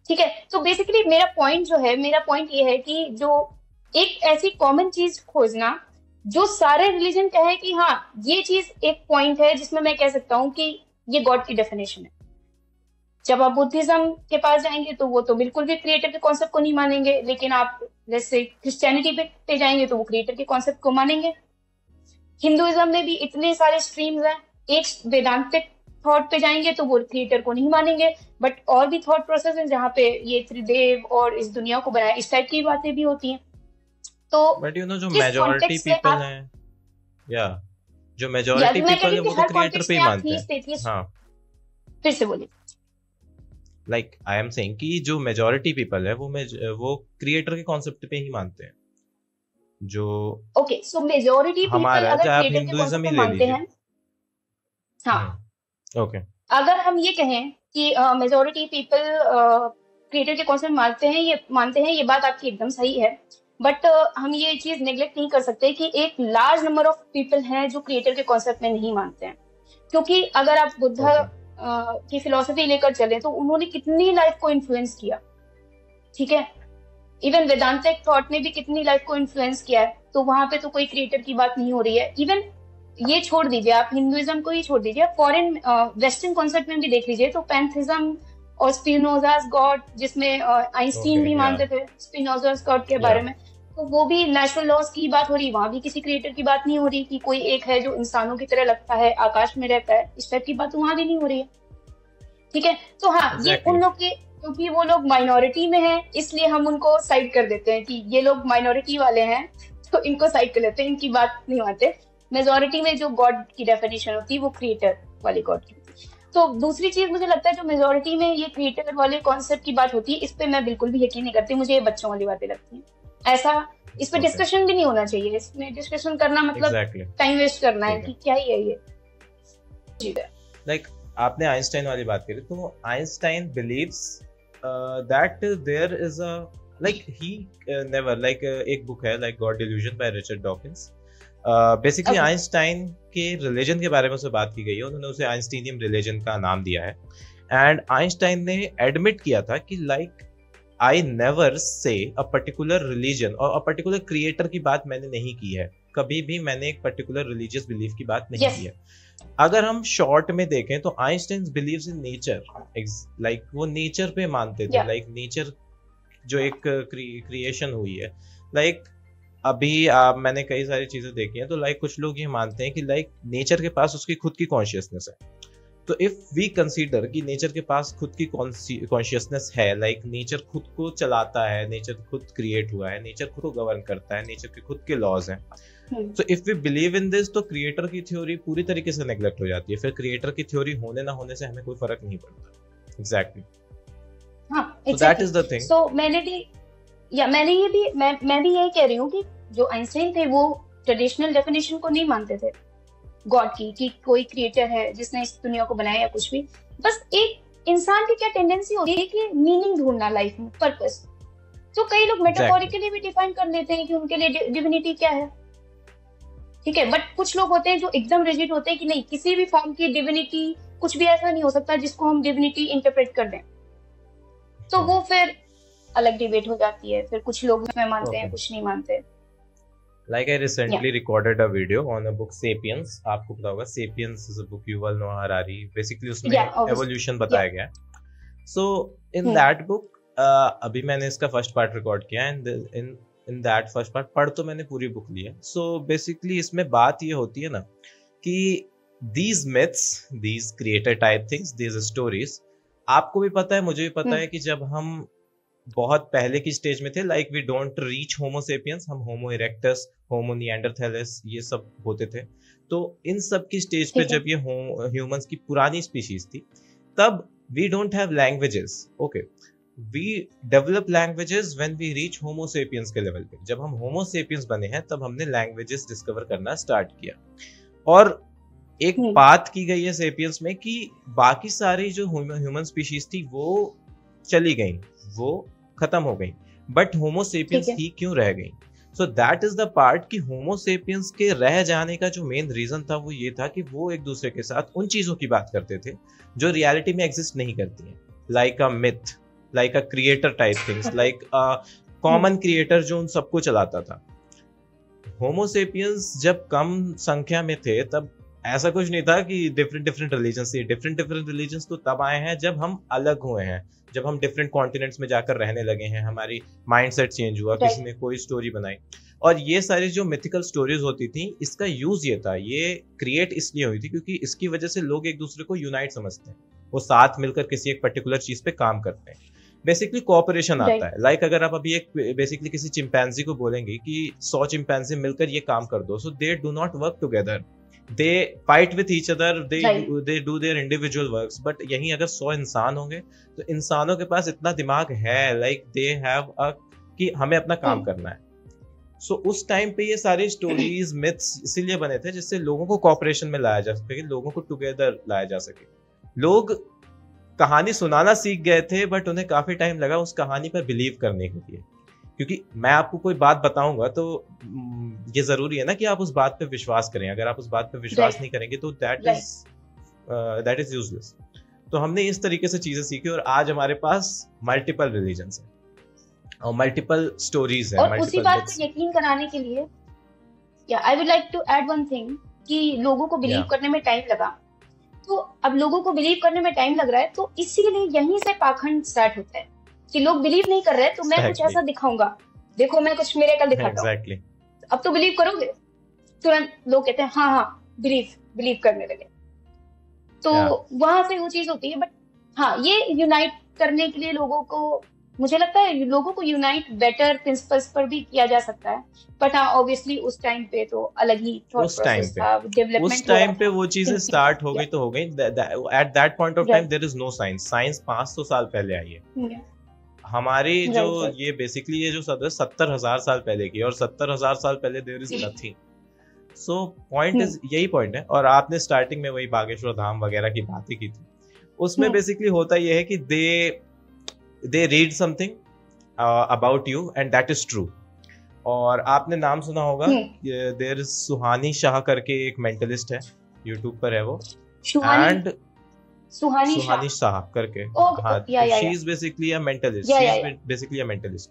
ठीक है, तो बेसिकली मेरा पॉइंट ये है कि जो एक ऐसी कॉमन चीज खोजना जो सारे रिलीजन कहे कि हाँ ये चीज एक पॉइंट है जिसमें मैं कह सकता हूँ कि ये गॉड की डेफिनेशन है। जब आप बुद्धिज्म के पास जाएंगे तो वो तो बिल्कुल भी क्रिएटर के कॉन्सेप्ट को नहीं मानेंगे, लेकिन आप जैसे क्रिश्चियनिटी पे जाएंगे तो वो क्रिएटर के कॉन्सेप्ट को मानेंगे। हिंदुइज्म में भी इतने सारे स्ट्रीम्स हैं, एक वेदांतिक थॉट पे जाएंगे तो वो क्रिएटर को नहीं मानेंगे, बट और भी थॉट प्रोसेस है जहाँ पे ये त्रिदेव और इस दुनिया को बनाया, इस टाइप की बातें भी होती हैं। तो बट यू नो जो मेजॉरिटी पीपल हैं, या जो मेजॉरिटी पीपल है वो तो क्रिएटर पे ही मानते हैं। हाँ, फिर से बोलिए। लाइक आई एम सेइंग कि जो मेजॉरिटी पीपल है वो क्रिएटर के कॉन्सेप्ट पे ही मानते हैं। जो ओके, सो मेजॉरिटी पीपल अगर क्रिएटर के कॉन्सेप्ट पे मानते हैं, हाँ ओके, अगर हम ये कहें कि मेजॉरिटी पीपल क्रिएटर के कॉन्सेप्ट मानते हैं, ये बात आपकी एकदम सही है, बट हम ये चीज नेग्लेक्ट नहीं कर सकते कि एक लार्ज नंबर ऑफ पीपल हैं जो क्रिएटर के कॉन्सेप्ट में नहीं मानते हैं। क्योंकि अगर आप बुद्धा की फिलोसफी लेकर चले तो उन्होंने कितनी लाइफ को इन्फ्लुएंस किया, ठीक है। इवन वेदांतिक थॉट ने भी कितनी लाइफ को इन्फ्लुएंस किया है, तो वहां पे तो कोई क्रिएटर की बात नहीं हो रही है। इवन ये छोड़ दीजिए, आप हिंदुइज्म को ही छोड़ दीजिए, फॉरेन वेस्टर्न कॉन्सेप्ट में भी देख लीजिए तो पैंथिज्म और स्पिनोजास गॉड, जिसमें आइंस्टीन भी मानते थे स्पिनोजास गॉड के बारे में, तो वो भी नेचुरल लॉज की बात हो रही, वहां भी किसी क्रिएटर की बात नहीं हो रही कि कोई एक है जो इंसानों की तरह लगता है, आकाश में रहता है, इस टाइप की बात वहां भी नहीं हो रही है, ठीक है। तो हाँ, ये उन लोग के, क्योंकि वो लोग माइनॉरिटी में हैं इसलिए हम उनको साइड कर देते हैं कि ये लोग माइनॉरिटी वाले हैं तो इनको साइड कर लेते हैं, इनकी बात नहीं मानते। मेजॉरिटी में जो गॉड की डेफिनेशन होती है वो क्रिएटर वाले गॉड की। तो दूसरी चीज मुझे लगता है जो मेजॉरिटी में ये क्रिएटर वाले कॉन्सेप्ट की बात होती है, इस पे मैं बिल्कुल भी यकीन नहीं करती, मुझे ये बच्चों वाली बातें लगती हैं। ऐसा इस पे डिस्कशन भी नहीं होना चाहिए, इसमें डिस्कशन करना मतलब टाइम वेस्ट करना है कि क्या ही है ये। लाइक आपने आइंस्टाइन वाली बात करी, तो Einstein believes that there is a like he never like एक बुक है like God delusion by Richard Dawkins. Basically Einstein के रिलीजन के बारे में उससे बात की गई है, उन्होंने उसे आइंस्टीनियम रिलीजन का नाम दिया है। एंड आइंस्टाइन ने एडमिट किया था कि like I never say a particular religion और अ पर्टिकुलर क्रिएटर की बात मैंने नहीं की है, कभी भी मैंने एक पर्टिकुलर रिलीजियस बिलीफ की बात नहीं की है। अगर हम शॉर्ट में देखें तो Einstein believes in nature, like वो नेचर पे मानते थे, लाइक नेचर जो एक क्रिएशन हुई है। लाइक अभी मैंने कई सारी चीजें देखी हैं, तो लाइक कुछ लोग ये मानते हैं कि लाइक नेचर के पास उसकी खुद की कॉन्शियसनेस है, तो इफ वी कंसीडर कि नेचर के पास खुद की कॉन्शियसनेस है, लाइक नेचर खुद को चलाता है, नेचर खुद क्रिएट हुआ है, नेचर खुद को गवर्न करता है, नेचर के खुद के लॉज हैं, तो if we believe in this, तो क्रिएटर की थ्योरी पूरी तरीके से नेग्लेक्ट हो जाती है। फिर क्रिएटर की थ्योरी होने ना होने से हमें कोई फर्क नहीं पड़ता। एग्जैक्टली, हाँ, दैट इज द थिंग। सो मैंने भी मैं भी यही कह रही हूँ कि जो आइंस्टाइन थे वो ट्रेडिशनल डेफिनेशन को नहीं मानते थे गॉड की, कि कोई क्रिएटर है जिसने इस दुनिया को बनाया या कुछ भी। बस एक इंसान की क्या टेंडेंसी होती है कि मीनिंग ढूंढना लाइफ में, पर्पस। तो कई लोग मेटाफोरिकली भी डिफाइन कर लेते हैं कि उनके लिए डिविनिटी क्या है, ठीक है। बट कुछ लोग होते हैं जो एकदम रिजिड होते हैं कि नहीं, किसी भी फॉर्म की डिविनिटी, कुछ भी ऐसा नहीं हो सकता जिसको हम डिविनिटी इंटरप्रेट कर दें। तो वो फिर अलग डिबेट हो जाती है। फिर कुछ लोग उसमें मानते हैं, कुछ नहीं मानते। Like I recently recorded a video on a book Sapiens. आपको पता होगा Sapiens is a book Yuval Noah Harari. Basically उसमें evolution बताया गया है. So in that book, अभी मैंने इसका फर्स्ट पार्ट रिकॉर्ड किया है, and in that first part पढ़ तो मैंने पूरी बुक ली है. So basically इसमें बात ये होती है ना कि these myths, these creator type things, these stories, आपको भी पता है, मुझे भी पता है कि जब हम बहुत पहले की स्टेज में थे, like we don't reach homo sapiens, हम होमो इरेक्टस, होमो निएंडरथैलस ये सब होते थे। तो इन सब की स्टेज पे जब ये ह्यूमंस की पुरानी स्पीशीज थी, तब we don't have languages. Okay, we develop languages when we reach homo sapiens के लेवल पे। जब हम होमो सेपियंस बने हैं तब हमने लैंग्वेजेस डिस्कवर करना स्टार्ट किया, और एक बात की गई है सेपियंस में कि बाकी सारी जो ह्यूमन स्पीशीज थी वो चली गई, वो खत्म हो गई, बट होमो सेपियंस ही क्यों रह गई। So that is the part कि होमो सेपियंस के रह जाने का जो मेन रीजन था वो ये था कि वो एक दूसरे के साथ उन चीजों की बात करते थे जो रियलिटी में एग्जिस्ट नहीं करती हैं, like a myth, like a creator type things, like a common creator जो उन सबको चलाता था। होमो सेपियंस जब कम संख्या में थे तब ऐसा कुछ नहीं था कि डिफरेंट रिलीजन्स थी। डिफरेंट रिलीजन्स तो तब आए हैं जब हम अलग हुए हैं, जब हम डिफरेंट कॉन्टिनेंट्स में जाकर रहने लगे हैं, हमारी माइंडसेट चेंज हुआ, किसी ने कोई स्टोरी बनाई। और ये सारी जो मिथिकल स्टोरीज होती थी, इसका यूज ये था, ये क्रिएट इसलिए हुई थी क्योंकि इसकी वजह से लोग एक दूसरे को यूनाइट समझते हैं, वो साथ मिलकर किसी एक पर्टिकुलर चीज पे काम करते हैं। बेसिकली कोऑपरेशन आता है। लाइक अगर आप अभी एक बेसिकली किसी चिंपैंजी को बोलेंगे कि 100 चिंपैंजी मिलकर ये काम कर दो, so they do not work together, they fight with each other, they do their individual works. but यहीं अगर 100 इंसान होंगे तो इंसानों के पास इतना दिमाग है, like they have a कि हमें अपना काम करना है। so उस टाइम पे ये सारे स्टोरीज मिथ्स इसीलिए बने थे जिससे लोगों को कोऑपरेशन में लाया जा सके, लोगों को टुगेदर लाया जा सके। लोग कहानी सुनाना सीख गए थे बट उन्हें काफी टाइम लगा उस कहानी पर बिलीव करने के लिए, क्योंकि मैं आपको कोई बात बताऊंगा तो ये जरूरी है ना कि आप उस बात पे विश्वास करें। अगर आप उस बात पे विश्वास नहीं करेंगे तो दैट इज यूजलेस। तो हमने इस तरीके से चीजें सीखी और आज हमारे पास मल्टीपल रिलीजन्स हैं और मल्टीपल स्टोरीज हैं। और उसी बात को यकीन कराने के लिए I would like to add one thing कि लोगों को बिलीव करने में टाइम लगा। तो अब लोगों को बिलीव करने में टाइम लग रहा है, तो इसीलिए यहीं से पाखंड स्टार्ट होता है कि लोग बिलीव नहीं कर रहे हैं तो मैं कुछ ऐसा दिखाऊंगा, देखो मैं कुछ मिरेकल दिखाता हूं, अब तो बिलीव करोगे। तुरंत लोग कहते हैं हाँ बिलीव करने लगे। तो वहां से वो चीज होती है। बट हाँ, ये यूनाइट करने के लिए लोगों को, मुझे लगता है लोगों को यूनाइट बेटर प्रिंसिपल्स पर भी किया जा सकता है। बट हाँ, ऑब्वियसली उस टाइम पे तो अलग ही थॉट प्रोसेस था, डेवलपमेंट उस टाइम पे वो चीजें स्टार्ट हो गई तो हो गई। At that point of time there is no science. Science 500 साल पहले आई है। हमारी जो ये बेसिकली ये जो 70,000 साल पहले की, और 70,000 साल पहले there is nothing. So point is यही पॉइंट है। और आपने स्टार्टिंग में वही बागेश्वर धाम वगैरह की बातें की थी, उसमें बेसिकली होता ये है कि they read something about you and that is true. और आपने नाम सुना होगा, देयर इज सुहानी शाह करके एक मेंटलिस्ट है, यूट्यूब पर है वो, एंड सुहानी शाह करके, she is basically a mentalist, she is basically a mentalist.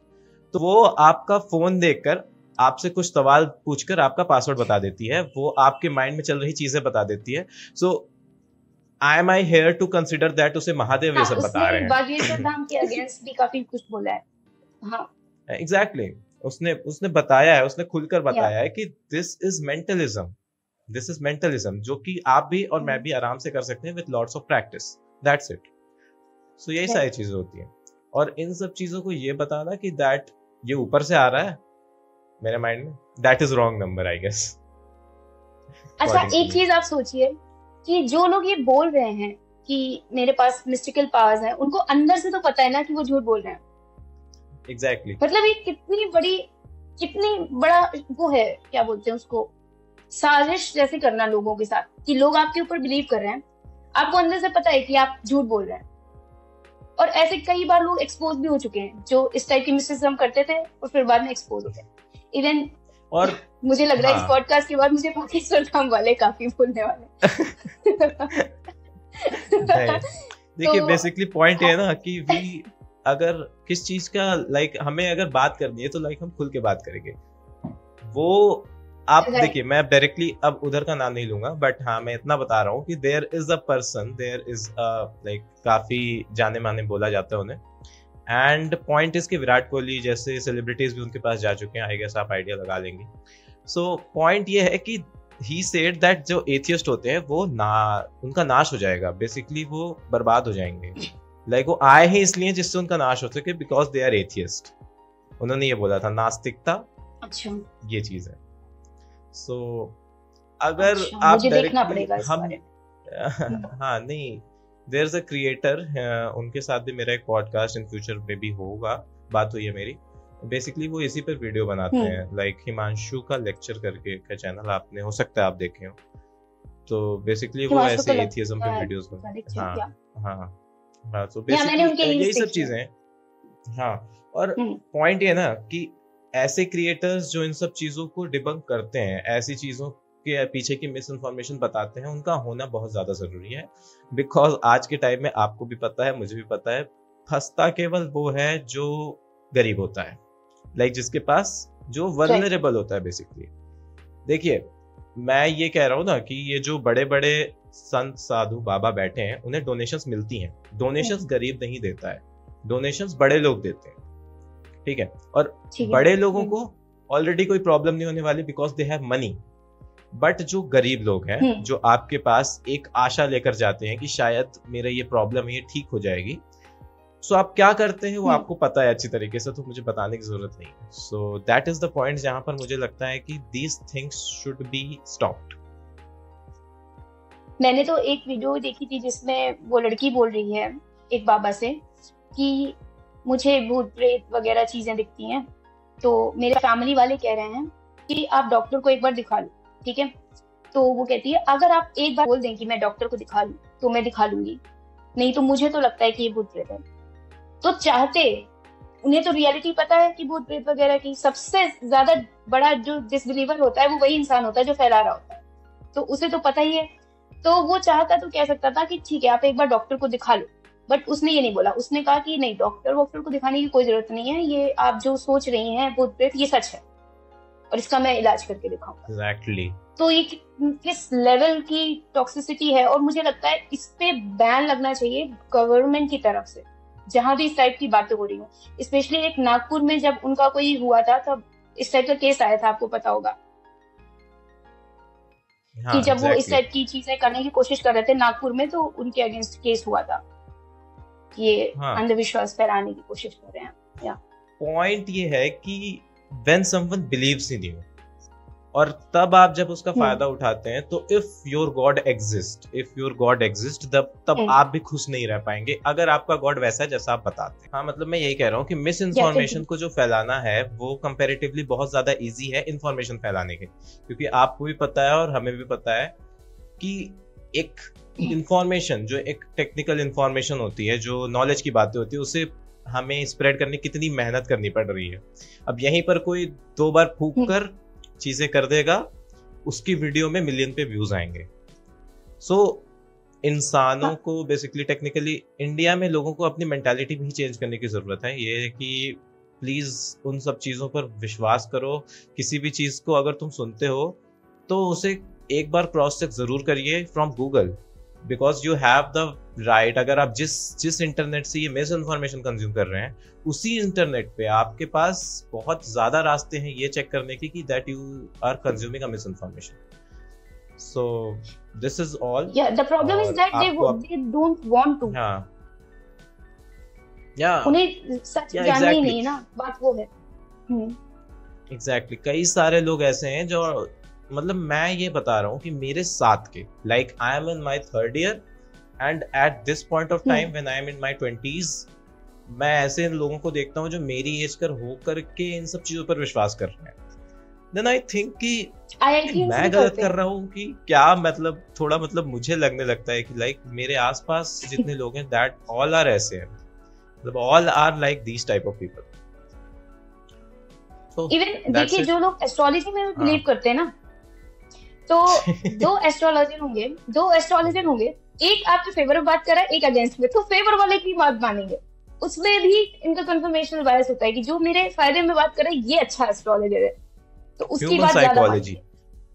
तो वो आपका फोन देखकर आपसे कुछ सवाल पूछकर आपका पासवर्ड बता देती है, वो आपके माइंड में चल रही चीजें बता देती है। So I am I here to consider that उसे महादेव ये सब बता रहे हैं। बागेश्वर धाम के अगेंस्ट भी काफी कुछ बोला है। हाँ एग्जैक्टली, उसने बताया है, उसने खुलकर बताया है कि this is mentalism, this is mentalism, जो कि आप भी और मैं भी आराम से कर सकते हैं with lots of practice, that's it. So यही सारी चीजें होती हैं। और इन सब चीजों को ये बताना कि दैट ये ऊपर से आ रहा है मेरे माइंड में, that is wrong number I guess. अच्छा, एक चीज आप सोचिए कि जो लोग ये बोल रहे हैं कि मेरे पास मिस्टिकल पावर्स हैं, उनको अंदर से तो पता है ना कि वो झूठ बोल रहे हैं। एग्जैक्टली मतलब ये कितनी बड़ा वो है, क्या बोलते हैं उसको, साजिश जैसे करना लोगों के साथ, कि लोग आपके ऊपर बिलीव कर रहे हैं, आपको अंदर से पता है कि आप झूठ बोल रहे हैं। और ऐसे कई बार लोग एक्सपोज भी हो चुके हैं जो इस टाइप की मिस्टेक्स करते थे और फिर बाद में एक्सपोज हो गए। इवन और मुझे लग रहा है इस पॉडकास्ट के बाद मुझे पाकिस्तान नाम वाले काफी बोलने वाले। देखिए बेसिकली पॉइंट है ना कि वी अगर किस चीज का लाइक हमें अगर बात करनी है तो लाइक हम खुल के बात करेंगे। वो आप देखिए, मैं डायरेक्टली अब उधर का नाम नहीं लूंगा, बट हाँ मैं इतना बता रहा हूँ कि there is a person, there is like काफी जाने माने बोला जाता है उन्हें, एंड पॉइंट इज कि विराट कोहली जैसे सेलिब्रिटीज भी उनके पास जा चुके हैं, आई गेस आप आइडिया लगा लेंगे। सो पॉइंट ये है कि ही सेड दैट जो एथियस्ट होते हैं वो उनका नाश हो जाएगा, बेसिकली वो बर्बाद हो जाएंगे। लाइक वो आए ही इसलिए जिससे उनका नाश हो सके, बिकॉज दे आर एथियस्ट। उन्होंने ये बोला था, नास्तिकता अच्छा ये चीज है। सो अगर आप मुझे देखना पड़ेगा इस बारे में। हाँ नहीं, देयर इज अ क्रिएटर, उनके साथ भी मेरा एक पॉडकास्ट इन फ्यूचर में भी होगा, बात हुई है मेरी। बेसिकली वो इसी पर वीडियो बनाते हैं, लाइक हिमांशु का लेक्चर करके का चैनल, आपने हो सकता है आप देखे हो। तो बेसिकली वो ऐसे एथियज्म पे वीडियोस बनाते हैं। हाँ तो बेसिकली यही सब चीजें। हाँ, और पॉइंट ये ना कि ऐसे क्रिएटर्स जो इन सब चीजों को डिबंक करते हैं, ऐसी चीजों के पीछे की मिस इन्फॉर्मेशन बताते हैं, उनका होना बहुत ज्यादा जरूरी है। बिकॉज आज के टाइम में आपको भी पता है, मुझे भी पता है, फंसता केवल वो है जो गरीब होता है, लाइक जिसके पास जो वल्नरेबल होता है बेसिकली। देखिए मैं ये कह रहा हूँ ना कि ये जो बड़े बड़े संत साधु बाबा बैठे हैं, उन्हें डोनेशंस मिलती हैं। डोनेशंस गरीब नहीं देता है, डोनेशंस बड़े लोग देते हैं, ठीक है। और बड़े लोगों को ऑलरेडी कोई प्रॉब्लम नहीं होने वाली, because they have money. But जो गरीब लोग हैं, जो आपके पास एक आशा लेकर जाते हैं कि शायद मेरा ये प्रॉब्लम है, ये ठीक हो जाएगी, सो आप क्या करते हैं वो आपको पता है अच्छी तरीके से, तो मुझे बताने की जरूरत नहीं है। So that is the point जहां पर मुझे लगता है कि these things should be stopped. मैंने तो एक वीडियो देखी थी जिसमें वो लड़की बोल रही है एक बाबा से कि मुझे भूत प्रेत वगैरह चीजें दिखती हैं, तो मेरे फैमिली वाले कह रहे हैं कि आप डॉक्टर को एक बार दिखा लो, ठीक है। तो वो कहती है अगर आप एक बार बोल दें कि मैं डॉक्टर को दिखा लूं तो मैं दिखा लूंगी, नहीं तो मुझे तो लगता है कि ये भूत प्रेत है। तो चाहते, उन्हें तो रियलिटी पता है कि भूत प्रेत वगैरह की सबसे ज्यादा बड़ा जो डिसबिलीवर होता है वो वही इंसान होता है जो फैला रहा होता है, तो उसे तो पता ही है। तो वो चाहता तो कह सकता था कि ठीक है आप एक बार डॉक्टर को दिखा लो, बट उसने ये नहीं बोला। उसने कहा कि नहीं, डॉक्टर को दिखाने की कोई जरूरत नहीं है, ये आप जो सोच रही हैं भूत प्रेत ये सच है और इसका मैं इलाज करके दिखाऊंगा। Exactly. तो ये किस लेवल की टॉक्सिसिटी है, और मुझे लगता है इस पे बैन लगना चाहिए गवर्नमेंट की तरफ से, जहां भी इस टाइप की बातें हो रही हो। स्पेशली एक नागपुर में जब उनका कोई हुआ था, तब इस टाइप का केस आया था, आपको पता होगा। हाँ, कि जब वो इस टाइप की चीजें करने की कोशिश कर रहे थे नागपुर में, तो उनके अगेंस्ट केस हुआ था कि ये अंधविश्वास फैलाने की कोशिश कर रहे हैं। पॉइंट ये है कि when someone believes in you, और तब आप जब उसका फायदा उठाते हैं, तो इफ योर गॉड एग्जिस्ट तब आप भी खुश नहीं रह पाएंगे अगर आपका गॉड वैसा है जैसा आप बताते हैं। हाँ, मतलब मैं यही कह रहा हूँ कि मिस इन्फॉर्मेशन को जो फैलाना है वो कंपैरेटिवली बहुत ज्यादा इजी है इन्फॉर्मेशन फैलाने के, क्योंकि आपको भी पता है और हमें भी पता है कि एक इन्फॉर्मेशन जो एक टेक्निकल इन्फॉर्मेशन होती है, जो नॉलेज की बातें होती है, उसे हमें स्प्रेड करने कितनी मेहनत करनी पड़ रही है। अब यहीं पर कोई 2 बार फूंक कर चीजें कर देगा, उसकी वीडियो में मिलियन पे व्यूज आएंगे। सो इंसानों को बेसिकली टेक्निकली इंडिया में लोगों को अपनी मेंटालिटी भी चेंज करने की जरूरत है। ये कि प्लीज उन सब चीजों पर विश्वास करो। किसी भी चीज को अगर तुम सुनते हो तो उसे एक बार क्रॉस चेक जरूर करिए from Google, because you have the right. अगर आप जिस इंटरनेट से ये मिस इन्फॉर्मेशन कंज्यूम कर रहे हैं, उसी इंटरनेट पे आपके पास बहुत ज्यादा रास्ते हैं ये चेक करने के कि that you are consuming a misinformation. So this is all. Yeah, the problem is that they don't want to. हाँ, yeah, उन्हें सच yeah, जानना ही exactly. नहीं है ना, बात वो है। एग्जैक्टली कई सारे लोग ऐसे हैं जो, मतलब मैं ये बता रहा हूँ कि मेरे साथ के, like I am in my third year and at this point of time when I am in my 20s, मैं ऐसे लोगों को देखता हूँ जो मेरी एज कर हो करके इन सब चीजों पर विश्वास कर रहे हैं। देन आई थिंक कि मैं गलत कर रहा हूँ कि क्या, मतलब थोड़ा, मतलब मुझे लगने लगता है कि लाइक मेरे आसपास जितने लोग हैं दैट ऑल आर ऐसे हैं, मतलब all are like these type of people. Even देखिए जो लोग एस्ट्रोलॉजी में बिलीव करते हैं ना, तो दो एस्ट्रोलॉजर होंगे, एक आपके फेवर में बात कर रहा है, एक अगेंस्ट में, तो फेवर वाले की बात मानेंगे। उसमें भी इनका कंफर्मेशन बायस होता है कि जो मेरे फायदे में बात कर रहा है ये अच्छा एस्ट्रोलॉजर है, तो उसकी बात ज्यादा मानेंगे।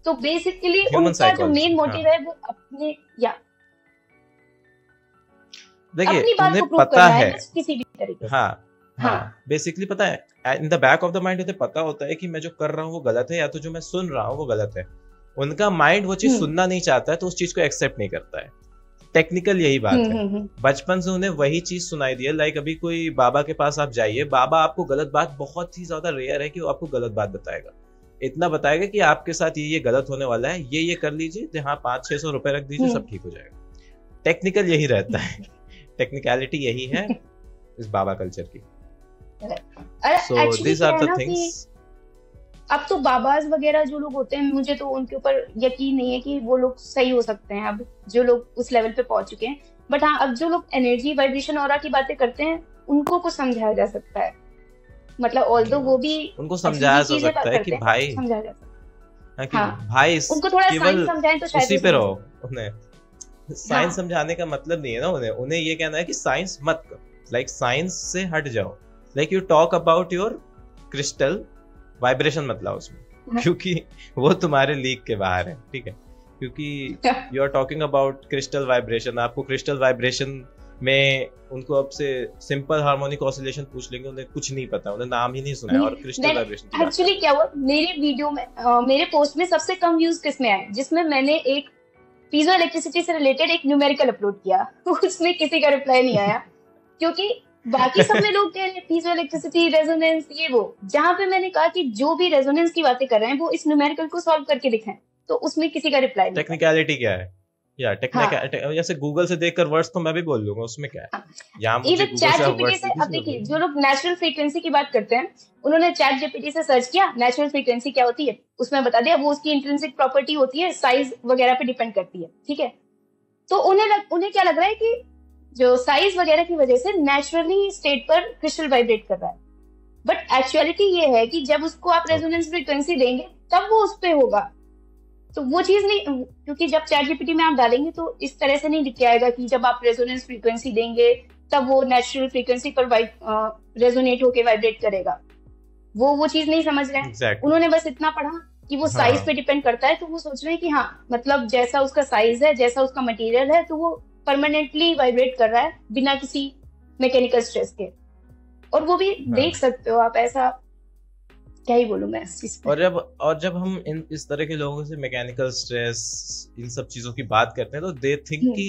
तो बेसिकली उनका जो मेन मोटिव है वो अपने, या देखिए अपनी बात को प्रूव करना है किसी भी तरीके से। हाँ, बेसिकली पता है, in the back of the mind उन्हें पता होता है कि मैं जो कर रहा हूँ वो गलत है, या तो जो मैं सुन रहा हूँ वो गलत है। उनका माइंड वो चीज सुनना नहीं चाहता है, तो उस चीज को एक्सेप्ट नहीं करता है। टेक्निकल यही बात है। बचपन से उन्हें वही चीज सुनाई दी है। लाइक अभी कोई बाबा के पास आप जाइए, बाबा आपको गलत बात, बहुत ही ज्यादा रेयर है कि वो आपको गलत बात बताएगा। इतना बताएगा कि आपके साथ ये गलत होने वाला है, ये कर लीजिए, जहाँ 500-600 रुपए रख दीजिए, सब ठीक हो जाएगा। टेक्निकल यही रहता है, टेक्निकलिटी यही है इस बाबा कल्चर की। So these are the things. अब तो बाबाज वगैरह जो लोग होते हैं, मुझे तो उनके ऊपर यकीन नहीं है कि वो लोग सही हो सकते हैं, अब जो लोग उस लेवल पे पहुंच चुके हैं। बट हाँ, अब जो लोग एनर्जी, वाइब्रेशन, ऑरा की बातें करते हैं, उनको कुछ समझाया जा सकता है। मतलब ऑल्दो वो भी उनको समझाया जा सकता है कि भाई, समझाया जा सकता है, हाँ, भाई उनको थोड़ा साइंस समझाएं तो शायद उसी पे रहो। उन्हें साइंस समझाने का मतलब नहीं है ना, उन्हें ये कहना है कि साइंस मत करो, लाइक साइंस से हट जाओ। Like you talk about your crystal vibration, मत लाओ उसमें, क्योंकि वो तुम्हारे लीग के बाहर है, ठीक है? क्योंकि you are talking about crystal vibration. आपको क्रिस्टल वाइब्रेशन में उनको अब से सिंपल हार्मोनिक ऑसिलेशन पूछ लेंगे, उन्हें कुछ नहीं पता, उन्हें नाम ही नहीं सुना है। और क्रिस्टल वाइब्रेशन एक्चुअली क्या हुआ, मेरे वीडियो में, मेरे पोस्ट में सबसे कम व्यूज किसमें आए, जिसमें मैंने एक पीजो इलेक्ट्रिसिटी से रिलेटेड एक न्यूमेरिकल अपलोड किया, उसमें किसी का रिप्लाई नहीं आया, क्योंकि बाकी सब में लोग कह रहे हैं पीजो इलेक्ट्रिसिटी, रेजोनेंस, ये वो। जहां पे मैंने कहा कि जो भी रेजोनेंस की बातें कर रहे हैं वो इस न्यूमेरिकल को सॉल्व करके दिखाएं, तो उसमें किसी का रिप्लाई नहीं। टेक्निकलिटी क्या है, या टेक्निकल जैसे गूगल से देखकर वर्ड्स तो मैं भी बोल लूंगा, उसमें क्या है? यहाँ मुझे इवन चैट जीपीटी से, अब देखिए जो लोग नेचुरल फ्रीक्वेंसी की बात करते हैं, उन्होंने चैट जीपीटी से सर्च किया नेचुरल फ्रीक्वेंसी क्या होती है, उसमें बता दिया वो उसकी इंट्रिंसिक प्रॉपर्टी होती है, साइज वगैरह पे डिपेंड करती है, ठीक है? तो उन्हें क्या लग रहा है कि जो साइज वगैरह की वजह से नेचुरली स्टेट पर क्रिस्टल वाइब्रेट कर रहा है। बट एक्चुअलिटी ये है कि जब उसको आप रेजोनेंस फ्रीक्वेंसी देंगे तब वो उस पे होगा। तो वो चीज नहीं, क्योंकि जब चैट जीपीटी में आप डालेंगे तो इस तरह से नहीं लिख के आएगा कि जब आप रेजोनेंस फ्रीक्वेंसी देंगे तब वो नेचुरल फ्रीक्वेंसी पर रेजोनेट होके वाइब्रेट करेगा। वो चीज नहीं समझ रहे हैं। Exactly. उन्होंने बस इतना पढ़ा कि वो साइज पे डिपेंड करता है, तो वो सोच रहे हैं कि हाँ, मतलब जैसा उसका साइज है, जैसा उसका मटेरियल है, तो वो परमानेंटली वाइब्रेट कर रहा है बिना किसी मैकेनिकल स्ट्रेस के। और वो भी देख सकते हो आप, ऐसा क्या ही बोलूं मैं इस चीज पे। और जब हम इस तरह के लोगों से मैकेनिकल स्ट्रेस, इन सब चीजों की बात करते हैं, तो दे थिंक कि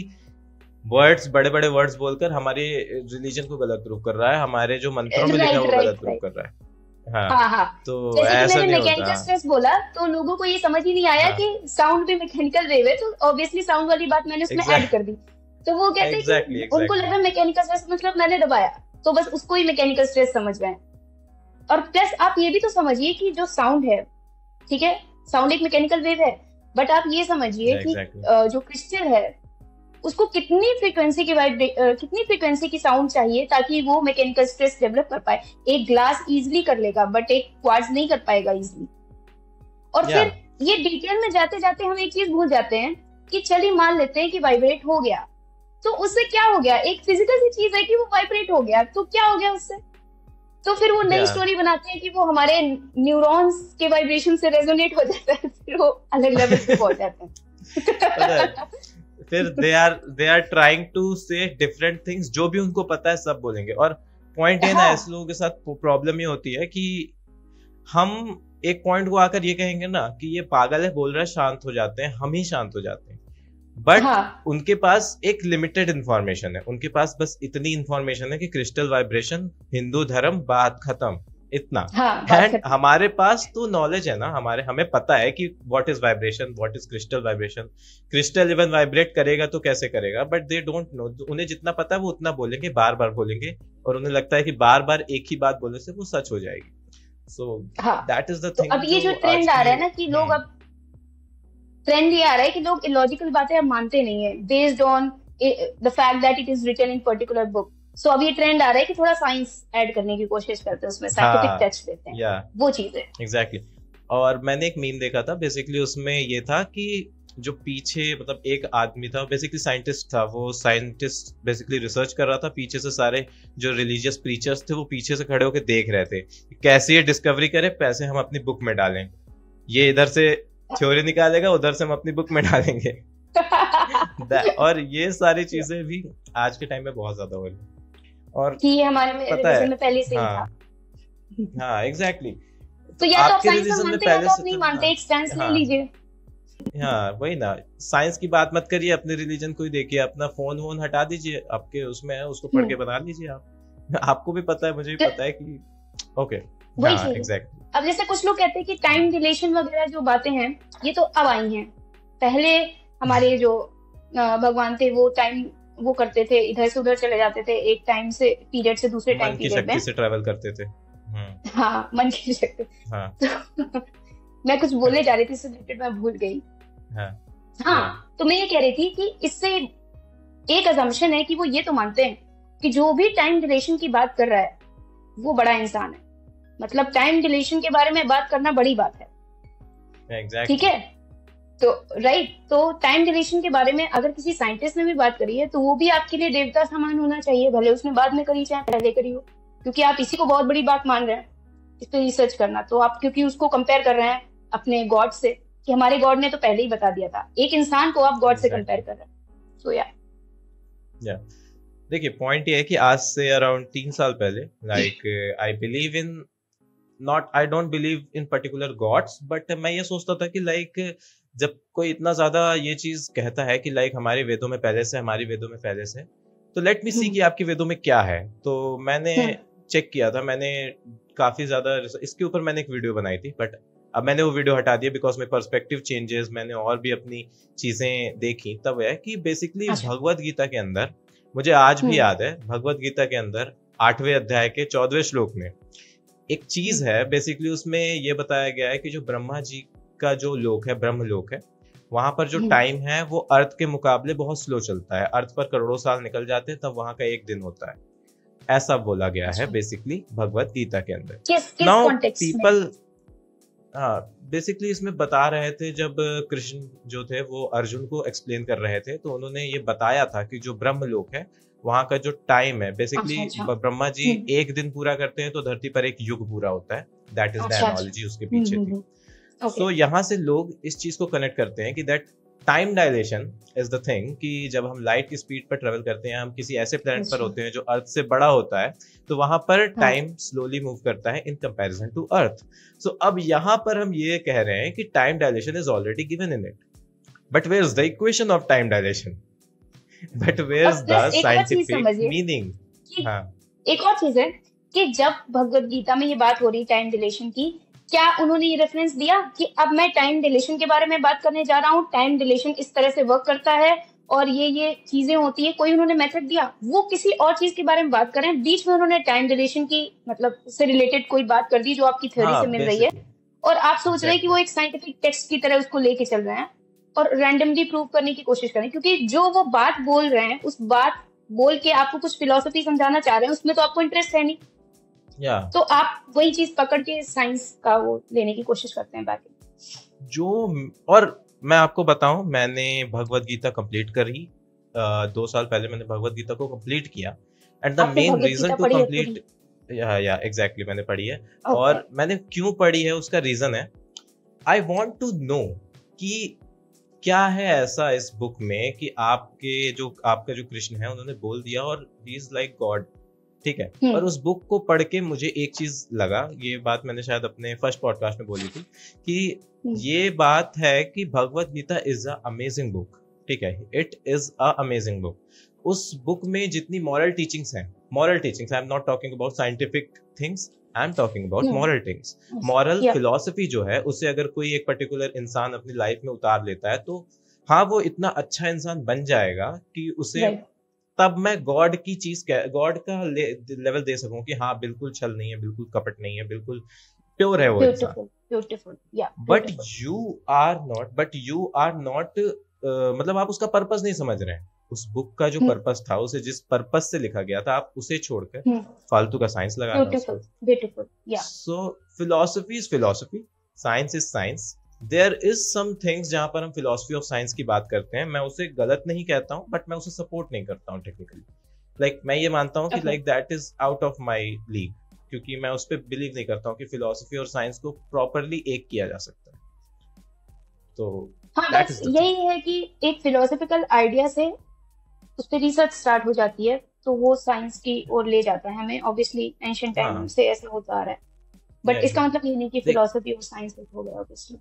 वर्ड्स, बड़े बड़े वर्ड्स बोलकर हमारे रिलीजन को गलत प्रूव कर रहा है, हमारे जो मंत्रों में लिखा है वो गलत प्रूव कर रहा है। हाँ। तो जैसे कि मैंने मैकेनिकल स्ट्रेस बोला, तो लोगों को ये समझ ही नहीं आया कि साउंड भी मैकेनिकल वेव है, तो ऑब्वियसली साउंड वाली बात मैंने उसमें ऐड कर दी। तो वो कहते हैं कि उनको लगा मैकेनिकल स्ट्रेस मतलब मैंने दबाया, तो बस उसको ही मैकेनिकल स्ट्रेस समझ रहे हैं। और प्लस आप ये भी तो समझिए कि जो साउंड है, ठीक है, साउंड एक मैकेनिकल वेव है, बट आप ये समझिए कि जो क्रिस्टल है उसको कितनी फ्रीक्वेंसी की साउंड चाहिए ताकि वो मैकेनिकल स्ट्रेस डेवलप कर पाए। एक ग्लास इजीली कर लेगा बट एक क्वार्ट्ज नहीं कर पाएगा इजीली। और फिर ये डिटेल में जाते जाते हम एक चीज भूल जाते हैं कि चलिए मान लेते हैं कि वाइब्रेट हो गया, तो उससे क्या हो गया, एक फिजिकल सी चीज है कि वो वाइब्रेट हो गया, तो क्या हो गया उससे? तो फिर वो नई स्टोरी बनाते हैं कि वो हमारे न्यूरॉन्स के वाइब्रेशन से रेजोनेट हो जाता है, फिर वो अलग लेवल पे पहुंच जाते हैं। फिर they are trying to say different things, जो भी उनको पता है सब बोलेंगे। और पॉइंट ये ना, ऐसे लोगों के साथ प्रॉब्लम ये होती है कि हम एक पॉइंट को आकर ये कहेंगे ना कि ये पागल है बोल रहा है, शांत हो जाते हैं, हम ही शांत हो जाते हैं। बट हाँ उनके पास एक लिमिटेड इंफॉर्मेशन है, उनके पास बस इतनी इंफॉर्मेशन है कि क्रिस्टल वाइब्रेशन, हिंदू धर्म, बात खत्म, इतना। हाँ बात एंड खत्म। हमारे पास तो नॉलेज है ना, हमें पता है कि what is vibration, what is crystal vibration, crystal even vibrate करेगा तो कैसे करेगा, बट दे डोंट नो। उन्हें जितना पता है वो उतना बोलेंगे, बार बार बोलेंगे, और उन्हें लगता है कि बार बार एक ही बात बोलने से वो सच हो जाएगी। सो हाँ दैट इज द तो थिंग अब ये जो जो आज ट्रेंड आ की। रहा है ना कि लोग अब ट्रेंड ये आ रहा है कि लोग इलॉजिकल बातें अब मानते नहीं है based on the fact that it is written in particular book. So अब ये ट्रेंड आ रहा है कि थोड़ा साइंस ऐड करने की कोशिश करते हैं, उसमें साइंटिफिक हाँ टच देते हैं, या वो चीज है। एग्जैक्टली। और मैंने एक मीम देखा था, बेसिकली उसमें ये था कि जो पीछे मतलब एक आदमी था, बेसिकली साइंटिस्ट था, वो साइंटिस्ट बेसिकली रिसर्च कर रहा था, पीछे से सारे जो रिलीजियस प्रीचर्स थे वो पीछे से खड़े होकर देख रहे थे कैसे ये डिस्कवरी करे, पैसे हम अपनी बुक में डालें, ये इधर से थ्योरी निकालेगा, उधर से हम अपनी बुक में डालेंगे। और ये सारी चीजें भी आज के टाइम में बहुत ज्यादा हो रही है, और कि ये हमारे पता है। रिलीजन में पहले से ही हाँ था। हाँ एग्जैक्टली। तो या तो आप आपके साइंस में रिलीजन में मानते हैं या पहले तो से आप नहीं तो मानते, एक स्टैंड ले हाँ लीजिए। हाँ वही ना, साइंस की बात मत करिए, अपने रिलीजन को ही देखिए, अपना फोन वोन हटा दीजिए, आपके उसमें है, उसको पढ़ के बना लीजिए आप। आपको भी पता है, मुझे भी पता है कि ओके। वही हाँ चीज है। एग्जैक्टली। अब जैसे कुछ लोग कहते हैं कि टाइम डिलेशन वगैरह जो बातें हैं ये तो अब आई हैं, पहले हमारे जो भगवान थे वो टाइम वो करते थे, इधर से उधर चले जाते थे, एक टाइम से पीरियड से दूसरे टाइम मन की पीरियड में। शक्ति से ट्रेवल करते थे। हाँ मन की शक्ति। हाँ तो मैं कुछ बोलने जा रही थी इससे रिलेटेड, मैं भूल गई। हाँ हाँ तो मैं ये कह रही थी कि इससे एक अजम्पशन है कि वो ये तो मानते हैं कि जो भी टाइम डिलेशन की बात कर रहा है वो बड़ा इंसान है, मतलब टाइम डिलेशन के बारे में बात करना बड़ी बात है। एग्जैक्टली। ठीक है, तो राइट, तो टाइम डिलेशन के बारे में अगर किसी साइंटिस्ट ने भी बात करी है तो वो भी आपके लिए देवता समान होना चाहिए, भले उसने बाद में करी चाहे पहले करी हो, क्योंकि आप इसी को बहुत बड़ी बात मान रहे हैं इस पे रिसर्च करना। तो आप क्योंकि उसको कंपेयर कर रहे हैं अपने गॉड से कि हमारे गॉड ने तो पहले ही बता दिया था, एक इंसान को आप गॉड से कंपेयर कर रहे हैं। सो या देखिए पॉइंट ये है कि आज से अराउंड 3 साल पहले, like I believe in not, I don't believe in particular gods, but मैं ये सोचता था कि लाइक जब कोई इतना ज्यादा ये चीज कहता है कि लाइक हमारे वेदों में पहले से, हमारी वेदों में पहले से, तो लेट मी सी कि आपके वेदों में क्या है। तो मैंने चेक किया था, मैंने काफी ज्यादा इसके ऊपर मैंने एक वीडियो बनाई थी, बट अब मैंने वो वीडियो हटा दिया बिकॉज में पर्सपेक्टिव चेंजेस, मैंने और भी अपनी चीजें देखी। तब है कि बेसिकली भगवत गीता के अंदर, मुझे आज भी याद है, भगवत गीता के अंदर 8वें अध्याय के 14वें श्लोक में एक चीज है, बेसिकली उसमें ये बताया गया है कि जो ब्रह्मा जी का जो लोक है, ब्रह्म लोक है, वहां पर जो टाइम है वो अर्थ के मुकाबले बहुत स्लो चलता है, अर्थ पर करोड़ों साल निकल जाते हैं, तब वहां का एक दिन होता है, ऐसा बोला गया है बेसिकली भगवत गीता के अंदर। नाउ पीपल बेसिकली इसमें बता रहे थे, जब कृष्ण जो थे वो अर्जुन को एक्सप्लेन कर रहे थे, तो उन्होंने ये बताया था कि जो ब्रह्म लोक है वहां का जो टाइम है, बेसिकली ब्रह्मा जी एक दिन पूरा करते हैं तो धरती पर एक युग पूरा होता है, दैट इज द एनालॉजी उसके पीछे थी। सो यहाँ से लोग इस चीज को कनेक्ट करते हैं कि that time dilation is the thing, कि जब हम लाइट की स्पीड पर ट्रेवल करते हैं, हम किसी ऐसे प्लैनेट पर होते हैं जो अर्थ से बड़ा होता है, तो वहां पर टाइम स्लोली मूव करता है इन कंपैरिजन टू अर्थ। सो अब यहाँ पर हम ये कह रहे हैं कि time dilation is already given in it, but where is the equation of time dilation, but where is the scientific meaning. हाँ एक और चीज है कि जब भगवत गीता में ये बात हो रही टाइम डिलेशन की, क्या उन्होंने ये रेफरेंस दिया कि अब मैं टाइम डिलेशन के बारे में बात करने जा रहा हूँ, टाइम डिलेशन इस तरह से वर्क करता है और ये चीजें होती है, कोई उन्होंने मेथड दिया? वो किसी और चीज के बारे में बात करें, बीच में उन्होंने टाइम डिलेशन की मतलब से रिलेटेड कोई बात कर दी जो आपकी थ्योरी से मिल रही है, और आप सोच रहे हैं कि वो एक साइंटिफिक टेक्स्ट की तरह उसको लेके चल रहे हैं और रैंडमली प्रूव करने की कोशिश करें, क्योंकि जो वो बात बोल रहे हैं उस बात बोल के आपको कुछ फिलॉसफी समझाना चाह रहे हैं, उसमें तो आपको इंटरेस्ट है नहीं, तो आप वही चीज पकड़ के साइंस का वो लेने की कोशिश करते हैं बाकी जो। और मैं आपको बताऊं, मैंने भगवत गीता कंप्लीट करी 2 साल पहले, मैंने भगवत गीता को कंप्लीट किया, and the main reason to complete, या एग्जैक्टली मैंने पढ़ी है। और मैंने क्यों पढ़ी है उसका रीजन है, आई वांट टू नो कि क्या है ऐसा इस बुक में कि आपका जो कृष्ण है उन्होंने बोल दिया और ही इज लाइक गॉड, ठीक है। और उस बुक को पढ़ के मुझे एक चीज लगा, ये बात मैंने शायद अपने फर्स्ट पॉडकास्ट में बोली थी कि ये बात है कि Bhagavad Gita is a amazing book, ठीक है, it is a amazing book. उस बुक में जितनी मॉरल टीचिंग्स हैं, moral teachings, I am not talking about scientific things, I am talking about moral things, moral philosophy जो है उसे अगर कोई एक पर्टिकुलर इंसान अपनी लाइफ में उतार लेता है तो हाँ वो इतना अच्छा इंसान बन जाएगा कि उसे तब मैं गॉड की चीज, गॉड का लेवल दे सकूं कि हाँ बिल्कुल छल नहीं है, बिल्कुल कपट नहीं है, बिल्कुल प्योर है वो इंसान। बट यू आर नॉट मतलब आप उसका पर्पस नहीं समझ रहे हैं। उस बुक का जो पर्पस था, उसे जिस पर्पस से लिखा गया था, आप उसे छोड़कर फालतू का साइंस लगा रहे हो। So philosophy is philosophy, science is science. There is some things जहां पर हम फिलॉसफी ऑफ साइंस की बात करते हैं, मैं उसे गलत नहीं कहता हूँ, बट मैं उसे सपोर्ट नहीं करता हूँ टेक्निकली। लाइक मैं ये मानता हूँ कि like that is out of my league, क्योंकि मैं उस पर बिलीव नहीं करता हूँ कि फिलॉसफी और साइंस को प्रॉपरली एक किया जा सकता है। तो हाँ, बस यही है कि एक फिलोसॉफिकल आइडिया से उस पर रिसर्च स्टार्ट हो जाती है तो वो साइंस की ओर ले जाता है हमें। ऑब्वियसली एंशिएंट टाइम से ऐसा होता आ रहा है, बट इसका मतलब ये नहीं कि फिलोसफी और साइंस एक हो गया ऑब्वियसली।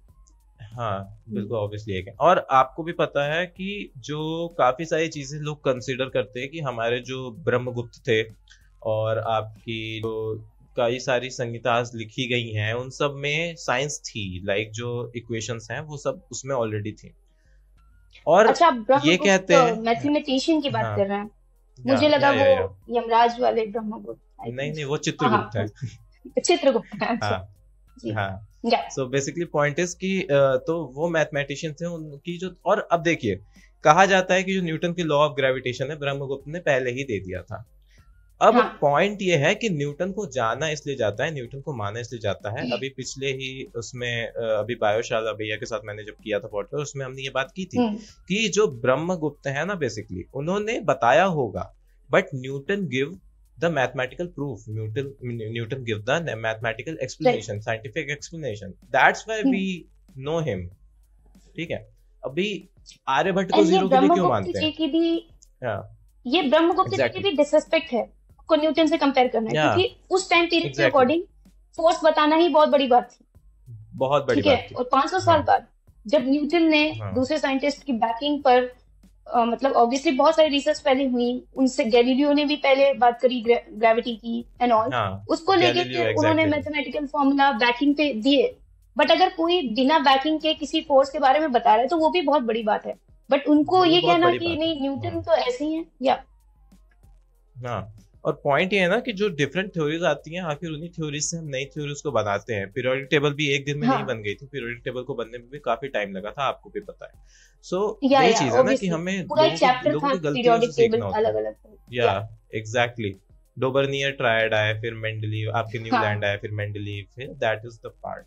हाँ बिल्कुल, ऑब्वियसली एक है। और आपको भी पता है कि जो काफी सारी चीजें लोग कंसीडर करते हैं कि हमारे जो ब्रह्मगुप्त थे और आपकी जो कई सारी संहिताएं लिखी गई हैं उन सब में साइंस थी, लाइक जो इक्वेशंस हैं वो सब उसमें ऑलरेडी थी। और अच्छा, ये कहते हैं मैथमेटिशियन की बात कर रहे हैं, मुझे लगा वो यमराज वाले ब्रह्मगुप्त। नहीं, वो चित्रगुप्त है। चित्रगुप्त है। हाँ, सो बेसिकली पॉइंट इज कि तो वो मैथमेटिशियन थे उनकी जो, और अब देखिए कहा जाता है कि जो न्यूटन की लॉ ऑफ ग्रेविटेशन है ब्रह्मगुप्त ने पहले ही दे दिया था। अब पॉइंट ये है कि न्यूटन को जाना इसलिए जाता है, न्यूटन को माना इसलिए जाता है। अभी पिछले ही उसमें अभी बायोशाला भैया के साथ मैंने जब किया था पॉडकास्ट, उसमें हमने ये बात की थी कि जो ब्रह्मगुप्त है ना, बेसिकली उन्होंने बताया होगा, but Newton give the mathematical proof, Newton give the mathematical explanation, scientific explanation, that's why we know him, ठीक है। अभी आर्यभट्ट को जीरो के लिए क्यों मानते हैं? ये ब्रह्मगुप्त जी की भी डिसरिस्पेक्ट है को न्यूटन से कंपेयर करना है, क्योंकि उस टाइम पीरियड के अकॉर्डिंग फोर्स बताना ही बहुत बड़ी बात थी, बहुत बड़ी बात थी। और 500 साल बाद जब न्यूटन ने दूसरे साइंटिस्ट की बैकिंग पर मतलब ऑब्वियसली बहुत सारी रिसर्च पहले हुई, उनसे गैलीलियो ने भी पहले बात करी ग्रेविटी की एंड ऑल, उसको लेके फिर उन्होंने मैथमेटिकल फॉर्मूला बैकिंग पे दिए। बट अगर कोई बिना बैकिंग के किसी फोर्स के बारे में बता रहा है तो वो भी बहुत बड़ी बात है। बट उनको ये कहना कि नहीं न्यूटन तो ऐसे ही है या और पॉइंट ये है ना कि जो डिफरेंट थ्योरीज आती हैं, आखिर उन्हीं थ्योरीज से हम नई थ्योरीज को बनाते हैं। पीरियोडिक टेबल भी एक दिन में नहीं बन गई थी, पीरियोडिक टेबल को बनने में भी काफी टाइम लगा था, आपको भी पता है। सो यही चीज है ना कि हमें लोगों की गलतियों से सीखना होता है। या एग्जैक्टली, डोबर्नियर ट्रायड आए, फिर मेंडलीव, आपके न्यूलैंड आए, फिर मेंडलीव, फिर दैट इज द पार्ट।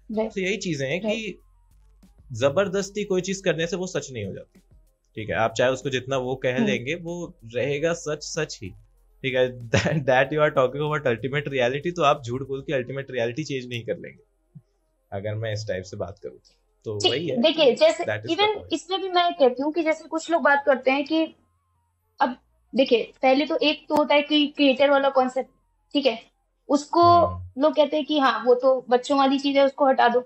तो यही चीजें हैं कि जबरदस्ती कोई चीज करने से वो सच नहीं हो जाती, ठीक है। आप चाहे उसको जितना वो कह लेंगे वो रहेगा सच सच ही, ठीक है। That you are talking about ultimate reality, तो आप झूठ बोल के अल्टीमेट रियलिटी चेंज नहीं कर लेंगे, अगर मैं इस टाइप से बात करूँ तो वही है। देखिए जैसे इवन इसमें भी मैं कहती हूँ कि जैसे कुछ लोग बात करते हैं कि अब देखिए पहले तो एक तो होता है कि क्रिएटर वाला कॉन्सेप्ट, ठीक है, उसको लोग कहते हैं कि हाँ वो तो बच्चों वाली चीज है, उसको हटा दो।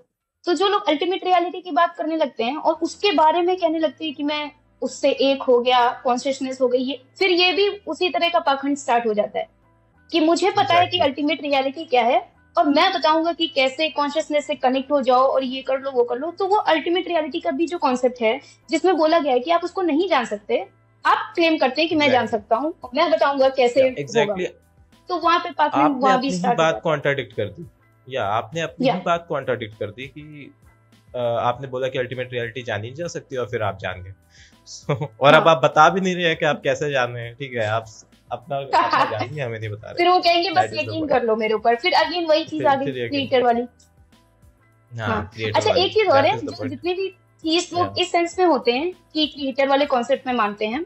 तो जो लोग अल्टीमेट रियलिटी की बात करने लगते हैं और उसके बारे में कहने लगते हैं कि मैं उससे एक हो गया, कॉन्शियसनेस हो गई, फिर ये भी उसी तरह का पाखंड स्टार्ट हो जाता है कि मुझे पता है कि अल्टीमेट रियलिटी क्या है और मैं बताऊंगा कि कैसे कॉन्शियसनेस से कनेक्ट हो जाओ और ये कर लो वो कर लो। तो वो अल्टीमेट रियलिटी का भी जो कॉन्सेप्ट है जिसमें बोला गया है कि आप उसको नहीं जान सकते, आप क्लेम करते हैं कि मैं जान सकता हूँ, मैं बताऊंगा कैसे होगा। तो वहां पे पाखंड वहां भी स्टार्ट बात कॉन्ट्राडिक्ट कर दी, या आपने अपनी बात कॉन्ट्राडिक्ट कर दी कि आपने बोला कि अल्टीमेट रियलिटी जानी नहीं जा सकती और फिर आप जान गए। और अब आप बता भी नहीं रहे हैं कि आप कैसे जान रहे हैं, ठीक है, आप अपना जानिए, हमें नहीं बता रहे। फिर वो कहेंगे बस यकीन कर लो मेरे ऊपर, फिर अगेन वही चीज आ गई क्रिएटर वाली। अच्छा एक चीज और है, जो जितने भी थीस्ट लोग इस सेंस में होते हैं कि क्रिएटर वाले कॉन्सेप्ट में मानते हैं,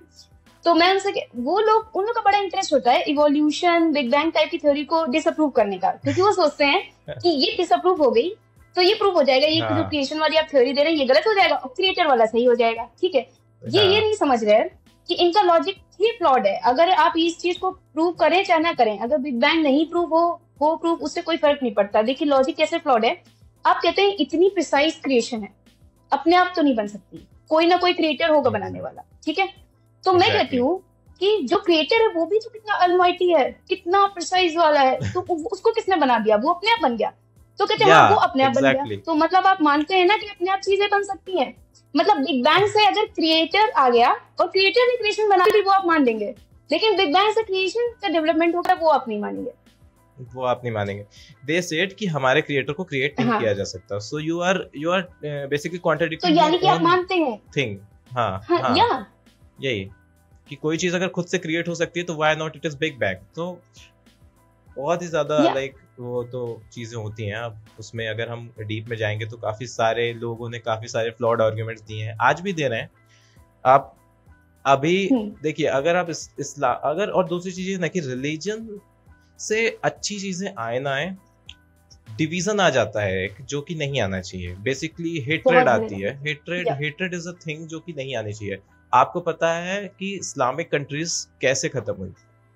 तो मैं उनसे वो लोग, उन लोग का बड़ा इंटरेस्ट होता है इवोल्यूशन, बिग बैंग टाइप की थ्योरी को डिसअप्रूव करने का, क्योंकि वो सोचते हैं कि ये डिसअप्रूव हो गई तो ये प्रूव हो जाएगा, ये जो क्रिएशन वाली आप थ्योरी दे रहे हैं ये गलत हो जाएगा और क्रिएटर वाला सही हो जाएगा, ठीक है। ये नहीं समझ रहे हैं कि इनका लॉजिक ही फ्लॉड है। अगर आप इस चीज को प्रूव करें चाहे ना करें, अगर बिग बैंग नहीं प्रूव हो प्रूव, उससे कोई फर्क नहीं पड़ता। देखिए लॉजिक कैसे फ्लॉड है। आप कहते हैं इतनी प्रिसाइज क्रिएशन है, अपने आप तो नहीं बन सकती, कोई ना कोई क्रिएटर होगा बनाने वाला, ठीक है। तो मैं कहती हूँ कि जो क्रिएटर है वो भी तो कितना अलमाइटी है, कितना प्रिसाइज वाला है, तो उसको किसने बना दिया? वो अपने आप बन गया। तो कहते हैं हाँ वो अपने आप बन गया। तो मतलब आप मानते हैं ना कि अपने आप चीजें बन सकती हैं। मतलब बिग बैंग से अगर क्रिएटर आ गया और क्रिएटर ने क्रिएशन बना दी, वो आप मान देंगे, लेकिन बिग बैंग से क्रिएशन का डेवलपमेंट होगा वो आप नहीं मानेंगे। वो आप नहीं मानेंगे। दे सेड कि हमारे क्रिएटर को क्रिएट नहीं किया जा सकता। So you are basically contradicting. तो यानी कि आप मानते हैं थिंग। हाँ, यही कि कोई चीज अगर खुद से क्रिएट हो सकती है तो why not it is big bang. तो बहुत ही ज्यादा लाइक वो तो चीजें होती हैं। अब उसमें अगर हम डीप में जाएंगे तो काफी सारे लोगों ने काफी सारे फ्लॉड आर्ग्यूमेंट्स दिए हैं, आज भी दे रहे हैं। आप अभी देखिए, अगर आप इस्लाम अगर, और दूसरी चीज ये ना कि रिलीजन से अच्छी चीजें आए ना आए, डिवीजन आ जाता है एक, जो कि नहीं आना चाहिए। बेसिकली हेट्रेड आती है। हेट्रेड इज अ थिंग जो कि नहीं आनी चाहिए। आपको पता है कि इस्लामिक कंट्रीज कैसे खत्म हुई?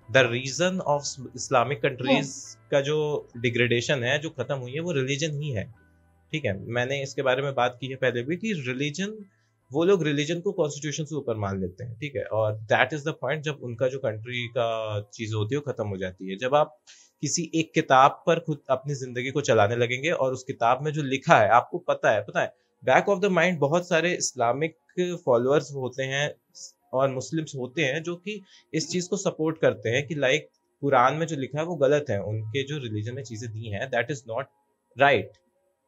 The reason of Islamic countries का जो डिग्रेडेशन है, जो खत्म हुई है, वो रिलीजन ही है। ठीक है, मैंने इसके बारे में बात की है पहले भी कि रिलीजन, वो लोग रिलीजन को कॉन्स्टिट्यूशन से ऊपर मान लेते हैं। ठीक है, और दैट इज द पॉइंट। जब उनका जो कंट्री का चीज होती है वो खत्म हो जाती है। जब आप किसी एक किताब पर खुद अपनी जिंदगी को चलाने लगेंगे और उस किताब में जो लिखा है, आपको पता है बैक ऑफ द माइंड बहुत सारे इस्लामिक फॉलोअर्स होते हैं और मुस्लिम्स होते हैं जो कि इस चीज को सपोर्ट करते हैं कि लाइक कुरान में जो लिखा है वो गलत है, उनके जो रिलीजन में चीजें दी हैं दैट इज नॉट राइट।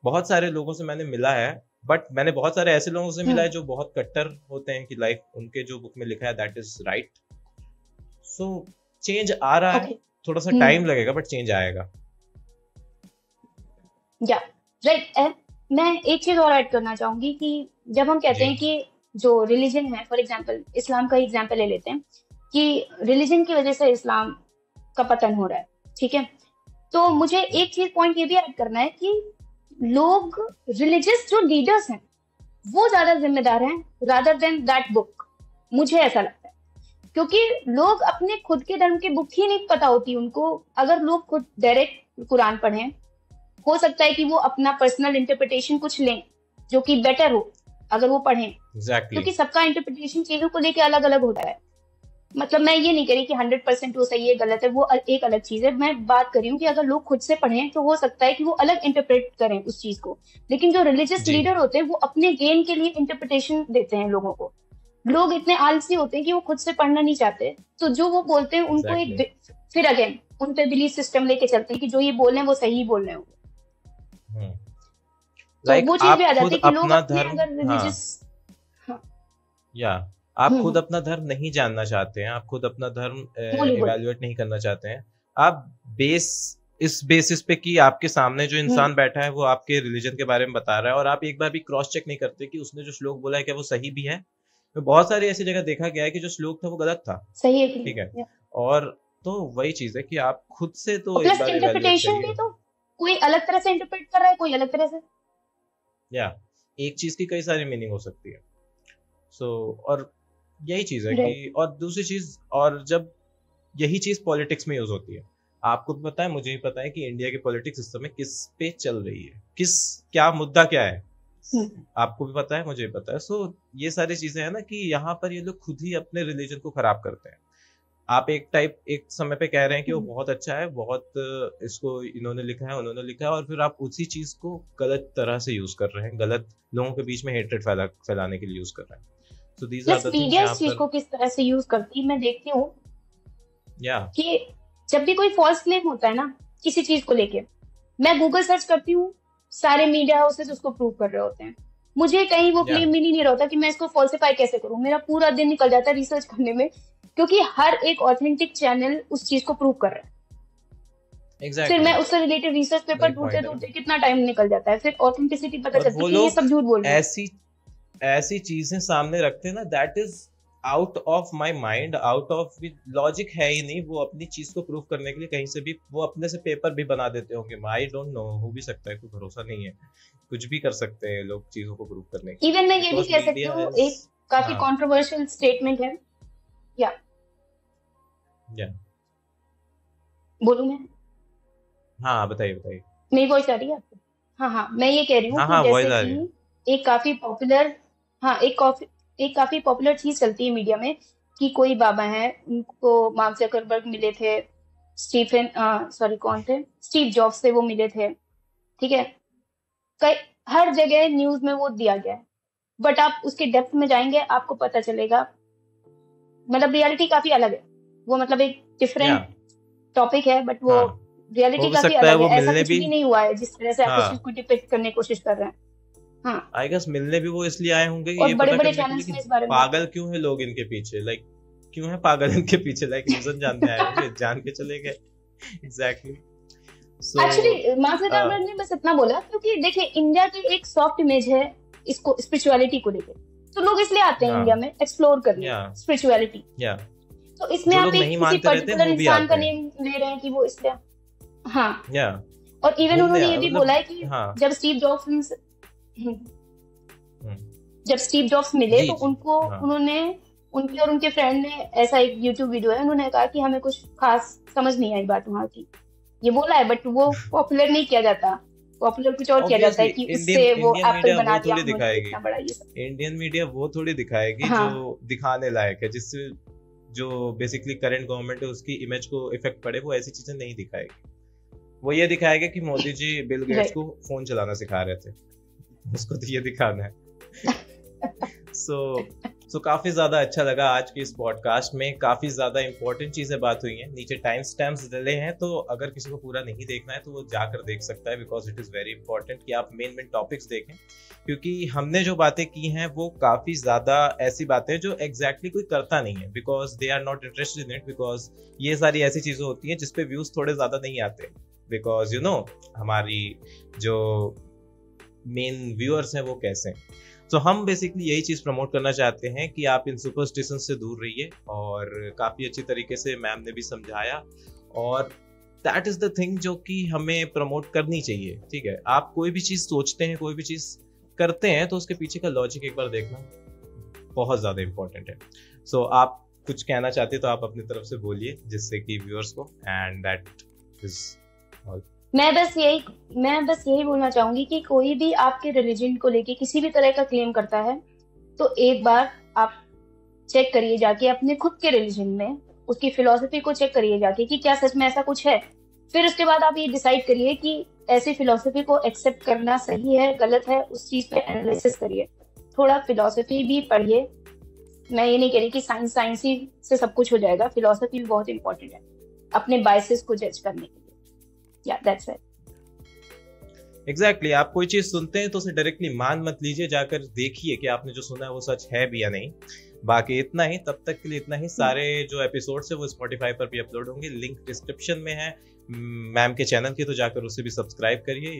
बहुत सारे लोगों से मैंने मिला है, बट मैंने बहुत सारे ऐसे लोगों से मिला है जो बहुत कट्टर होते हैं कि लाइक उनके जो बुक में लिखा है that is right. So change आ रहा है, थोड़ा सा टाइम लगेगा बट चेंज आएगा। या राइट। मैं एक चीज और ऐड करना चाहूंगी कि जब हम कहते हैं कि जो रिलीजन है, फॉर एग्जांपल इस्लाम का एग्जांपल ले लेते हैं कि रिलीजन की वजह से इस्लाम का पतन हो रहा है, ठीक है। तो मुझे एक चीज पॉइंट ये भी ऐड करना है कि लोग, रिलीजियस जो लीडर्स हैं वो ज्यादा जिम्मेदार हैं रादर देन दैट बुक, मुझे ऐसा लगता है। क्योंकि लोग अपने खुद के धर्म की बुक ही नहीं पता होती उनको। अगर लोग खुद डायरेक्ट कुरान पढ़ें, हो सकता है कि वो अपना पर्सनल इंटरप्रिटेशन कुछ लें जो कि बेटर हो अगर वो पढ़ें। क्योंकि सबका इंटरप्रिटेशन चीजों को लेके अलग अलग होता है। मतलब मैं ये नहीं कह रही कि 100% वो सही है गलत है, वो एक अलग चीज है। मैं बात कर रही हूँ कि अगर लोग खुद से पढ़ें तो हो सकता है कि वो अलग इंटरप्रेट करें उस चीज को। लेकिन जो रिलीजियस लीडर होते हैं वो अपने गेन के लिए इंटरप्रिटेशन देते हैं लोगों को। लोग इतने आलसी होते हैं कि वो खुद से पढ़ना नहीं चाहते, तो जो वो बोलते हैं उनको एक फिर अगेन उन पे बिलीफ सिस्टम लेके चलते हैं कि जो ये बोल रहे हैं वो सही बोल रहे होंगे। तो वो चीज भी आ जाती है कि लोग अपने अगर रिलीजियस आप खुद अपना धर्म नहीं जानना चाहते हैं, आप खुद अपना धर्म इवैल्यूएट नहीं करना चाहते हैं। आप इस बेसिस पे कि आपके सामने जो इंसान बैठा है वो आपके रिलीजन के बारे में बता रहा है और आप एक बार भी क्रॉस चेक नहीं करते कि उसने जो श्लोक बोला है क्या वो सही भी है। तो बहुत सारी ऐसी जगह देखा गया है कि जो श्लोक था वो गलत था, सही है, ठीक है। और तो वही चीज है कि आप खुद से तो एक बार इंटरप्रिटेशन भी, तो कोई अलग तरह से इंटरप्रेट कर रहा है, कोई अलग तरह से। एक चीज की कई सारी मीनिंग हो सकती है। और यही चीज है कि, और दूसरी चीज, और जब यही चीज पॉलिटिक्स में यूज होती है, आपको भी पता है, मुझे भी पता है कि इंडिया की पॉलिटिक्स इस समय किस पे चल रही है, क्या मुद्दा क्या है, आपको भी पता है, मुझे भी पता है। ये सारी चीजें हैं ना कि यहाँ पर ये लोग खुद ही अपने रिलीजन को खराब करते हैं। आप एक समय पे कह रहे हैं कि वो बहुत अच्छा है, बहुत इसको इन्होंने लिखा है, उन्होंने लिखा है, और फिर आप उसी चीज को गलत तरह से यूज कर रहे हैं, गलत लोगों के बीच में हेट्रेड फैलाने के लिए यूज कर रहे हैं। So these are the things इस चीज को किस तरह से यूज करती है मैं देखती हूँ कि जब भी कोई फॉल्स क्लेम होता है ना किसी चीज को लेके, मैं गूगल सर्च करती हूँ, सारे मीडिया हाउसेस उसको प्रूव कर रहे होते हैं। मुझे कहीं वो क्लेम मिल ही नहीं रहा होता कि मैं इसको फॉल्सिफाई कैसे करूँ। मेरा पूरा दिन निकल जाता है रिसर्च करने में, क्योंकि हर एक ऑथेंटिक चैनल उस चीज को प्रूव कर रहा है। फिर मैं उससे रिलेटेड रिसर्च पेपर ढूंढते कितना टाइम निकल जाता है, फिर ऑथेंटिसिटी पता चलती है कि ये सब झूठ बोल रहे हैं। ऐसी चीजें सामने रखते हैं ना, that is out of my mind, out of logic है ही नहीं। वो अपनी चीज को प्रूव करने के लिए कहीं से भी वो अपने से पेपर भी बना देते होंगे। आई डोंट नो, हो भी सकता है, कोई भरोसा नहीं है, कुछ भी कर सकते हैं लोग चीजों को प्रूव करने के लिए। इवन मैं ये भी कह सकती हूँ, एक काफी कंट्रोवर्शियल स्टेटमेंट है या या बोलूं मैं? हाँ, बताइए बताइए। मेरी वॉइस आ रही है आपको? हाँ हाँ, मैं ये कह रही हूँ हाँ कि हाँ, वॉइस जैसे आ रही है। कि एक काफी पॉपुलर, हाँ एक काफी पॉपुलर चीज चलती है मीडिया में कि कोई बाबा हैं, उनको मार्क जकरबर्ग मिले थे, स्टीफन सॉरी कौन थे, स्टीव जॉब्स से वो मिले थे, ठीक है। कई हर जगह न्यूज में वो दिया गया है, बट आप उसके डेप्थ में जाएंगे आपको पता चलेगा, मतलब रियलिटी काफी अलग है। वो मतलब एक या डिफरेंट टॉपिक है, बट वो हाँ, हो रियलिटी भी काफी सकता है अलग है। वो ऐसा मिलने कुछ भी। भी नहीं हुआ है जिस तरह से आप उस चीज हाँ, को डिपिक्ट करने की कोशिश कर रहे हैं। हाँ, आई गेस मिलने भी वो इसलिए आए होंगे कि और ये बड़े पता बड़े करने के लिए चैनल्स कि में इस बारे में बात पागल क्यों है लोग इनके पीछे, लाइक क्यों है पागल इनके पीछे, लाइक रीजन जानने आए होंगे, जान के चले गए। Exactly. So actually mark Zuckerberg ने बस इतना बोला क्योंकि देखिए इंडिया की एक सॉफ्ट इमेज है इसको स्पिरिचुअलिटी को लेकर, तो लोग इसलिए आते हैं इंडिया हाँ, में एक्सप्लोर करने या स्पिरिचुअलिटी। या तो इसमें जो आप लोग एक नहीं किसी मानते रहते हैं पर्टिकुलर वो भी इंसान आते का हैं। नेम ले रहे हैं कि वो इसलिए, हाँ। या और इवन घूमने उन्होंने ये भी बोला मतलब। है कि हाँ। जब स्टीव जॉब्स हम्म, जब स्टीव जॉब्स मिले जी तो जी। उनको हाँ। उन्होंने, उनके और उनके फ्रेंड ने, ऐसा एक यूट्यूब वीडियो है, उन्होंने कहा कि हमें कुछ खास समझ नहीं आई बात वहां की, ये बोला है, बट वो पॉपुलर नहीं किया जाता। पॉपुलर कुछ और किया जाता ऑब्वियसली है कि इंडियन उससे वो इंडियन एप्पल मीडिया बना वो दिया थोड़ी उन्होंने दिखाएगी। इतना बड़ा, ये सब। इंडियन मीडिया वो थोड़ी दिखाएगी जो हाँ दिखाने लायक है, जिससे जो बेसिकली करंट गवर्नमेंट है उसकी इमेज को इफेक्ट पड़े, वो ऐसी चीजें नहीं दिखाएगी। वो ये दिखाएगा कि Modi ji Bill Gates right. को फोन चलाना सिखा रहे थे, उसको तो ये दिखाना है। सो काफी ज्यादा अच्छा लगा आज के इस पॉडकास्ट में, काफी ज्यादा इंपॉर्टेंट चीजें बात हुई हैं, नीचे टाइम स्टैम्प्स डले हैं, तो अगर किसी को पूरा नहीं देखना है तो वो जाकर देख सकता है, because it is very important कि आप मेन मेन टॉपिक्स देखें, क्योंकि हमने जो बातें की हैं वो काफी ज्यादा ऐसी बातें जो एग्जैक्टली कोई करता नहीं है, because they are not interested in it, because ये सारी ऐसी चीजें होती हैं जिसपे व्यूज थोड़े ज्यादा नहीं आते, बिकॉज हमारी जो मेन व्यूअर्स हैं वो कैसे हैं। तो हम बेसिकली यही चीज प्रमोट करना चाहते हैं कि आप इन सुपरस्टिशन से दूर रहिए, और काफी अच्छी तरीके से मैम ने भी समझाया, और दैट इज द थिंग जो कि हमें प्रमोट करनी चाहिए। ठीक है, आप कोई भी चीज सोचते हैं, कोई भी चीज करते हैं, तो उसके पीछे का लॉजिक एक बार देखना बहुत ज्यादा इंपॉर्टेंट है। सो आप कुछ कहना चाहते हैं तो आप अपनी तरफ से बोलिए, जिससे कि व्यूअर्स को, एंड दैट इज ऑल। मैं बस यही बोलना चाहूंगी कि कोई भी आपके रिलीजन को लेके किसी भी तरह का क्लेम करता है तो एक बार आप चेक करिए जाके अपने खुद के रिलीजन में, उसकी फिलॉसफी को चेक करिए जाके कि क्या सच में ऐसा कुछ है। फिर उसके बाद आप ये डिसाइड करिए कि ऐसी फिलॉसफी को एक्सेप्ट करना सही है गलत है, उस चीज पे एनालिसिस करिए, थोड़ा फिलॉसफी भी पढ़िए। मैं ये नहीं कह रही कि साइंस ही से सब कुछ हो जाएगा, फिलॉसफी भी बहुत इंपॉर्टेंट है अपने बायसेस को जज करने के लिए। या दैट्स इट। एग्जैक्टली, आप कोई चीज सुनते हैं तो उसे डायरेक्टली मान मत लीजिए, जाकर देखिए कि आपने जो सुना है वो सच है भी या नहीं। बाकी इतना ही, तब तक के लिए इतना ही। सारे जो एपिसोड्स है वो स्पॉटिफाई पर भी अपलोड होंगे, लिंक डिस्क्रिप्शन में है मैम के चैनल की, तो जाकर उसे भी सब्सक्राइब करिए।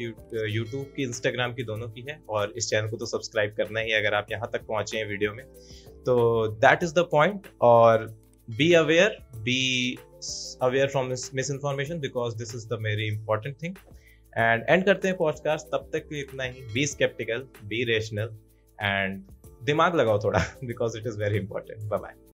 यूट्यूब की, इंस्टाग्राम की, दोनों की है, और इस चैनल को तो सब्सक्राइब करना ही है अगर आप यहाँ तक पहुंचे हैं वीडियो में। तो दैट इज द पॉइंट, और be aware from misinformation, because this is the very important thing. And and करते हैं पॉडकास्ट, तब तक के लिए इतना ही। Be sceptical, be rational, and दिमाग लगाओ थोड़ा, because it is very important. Bye bye.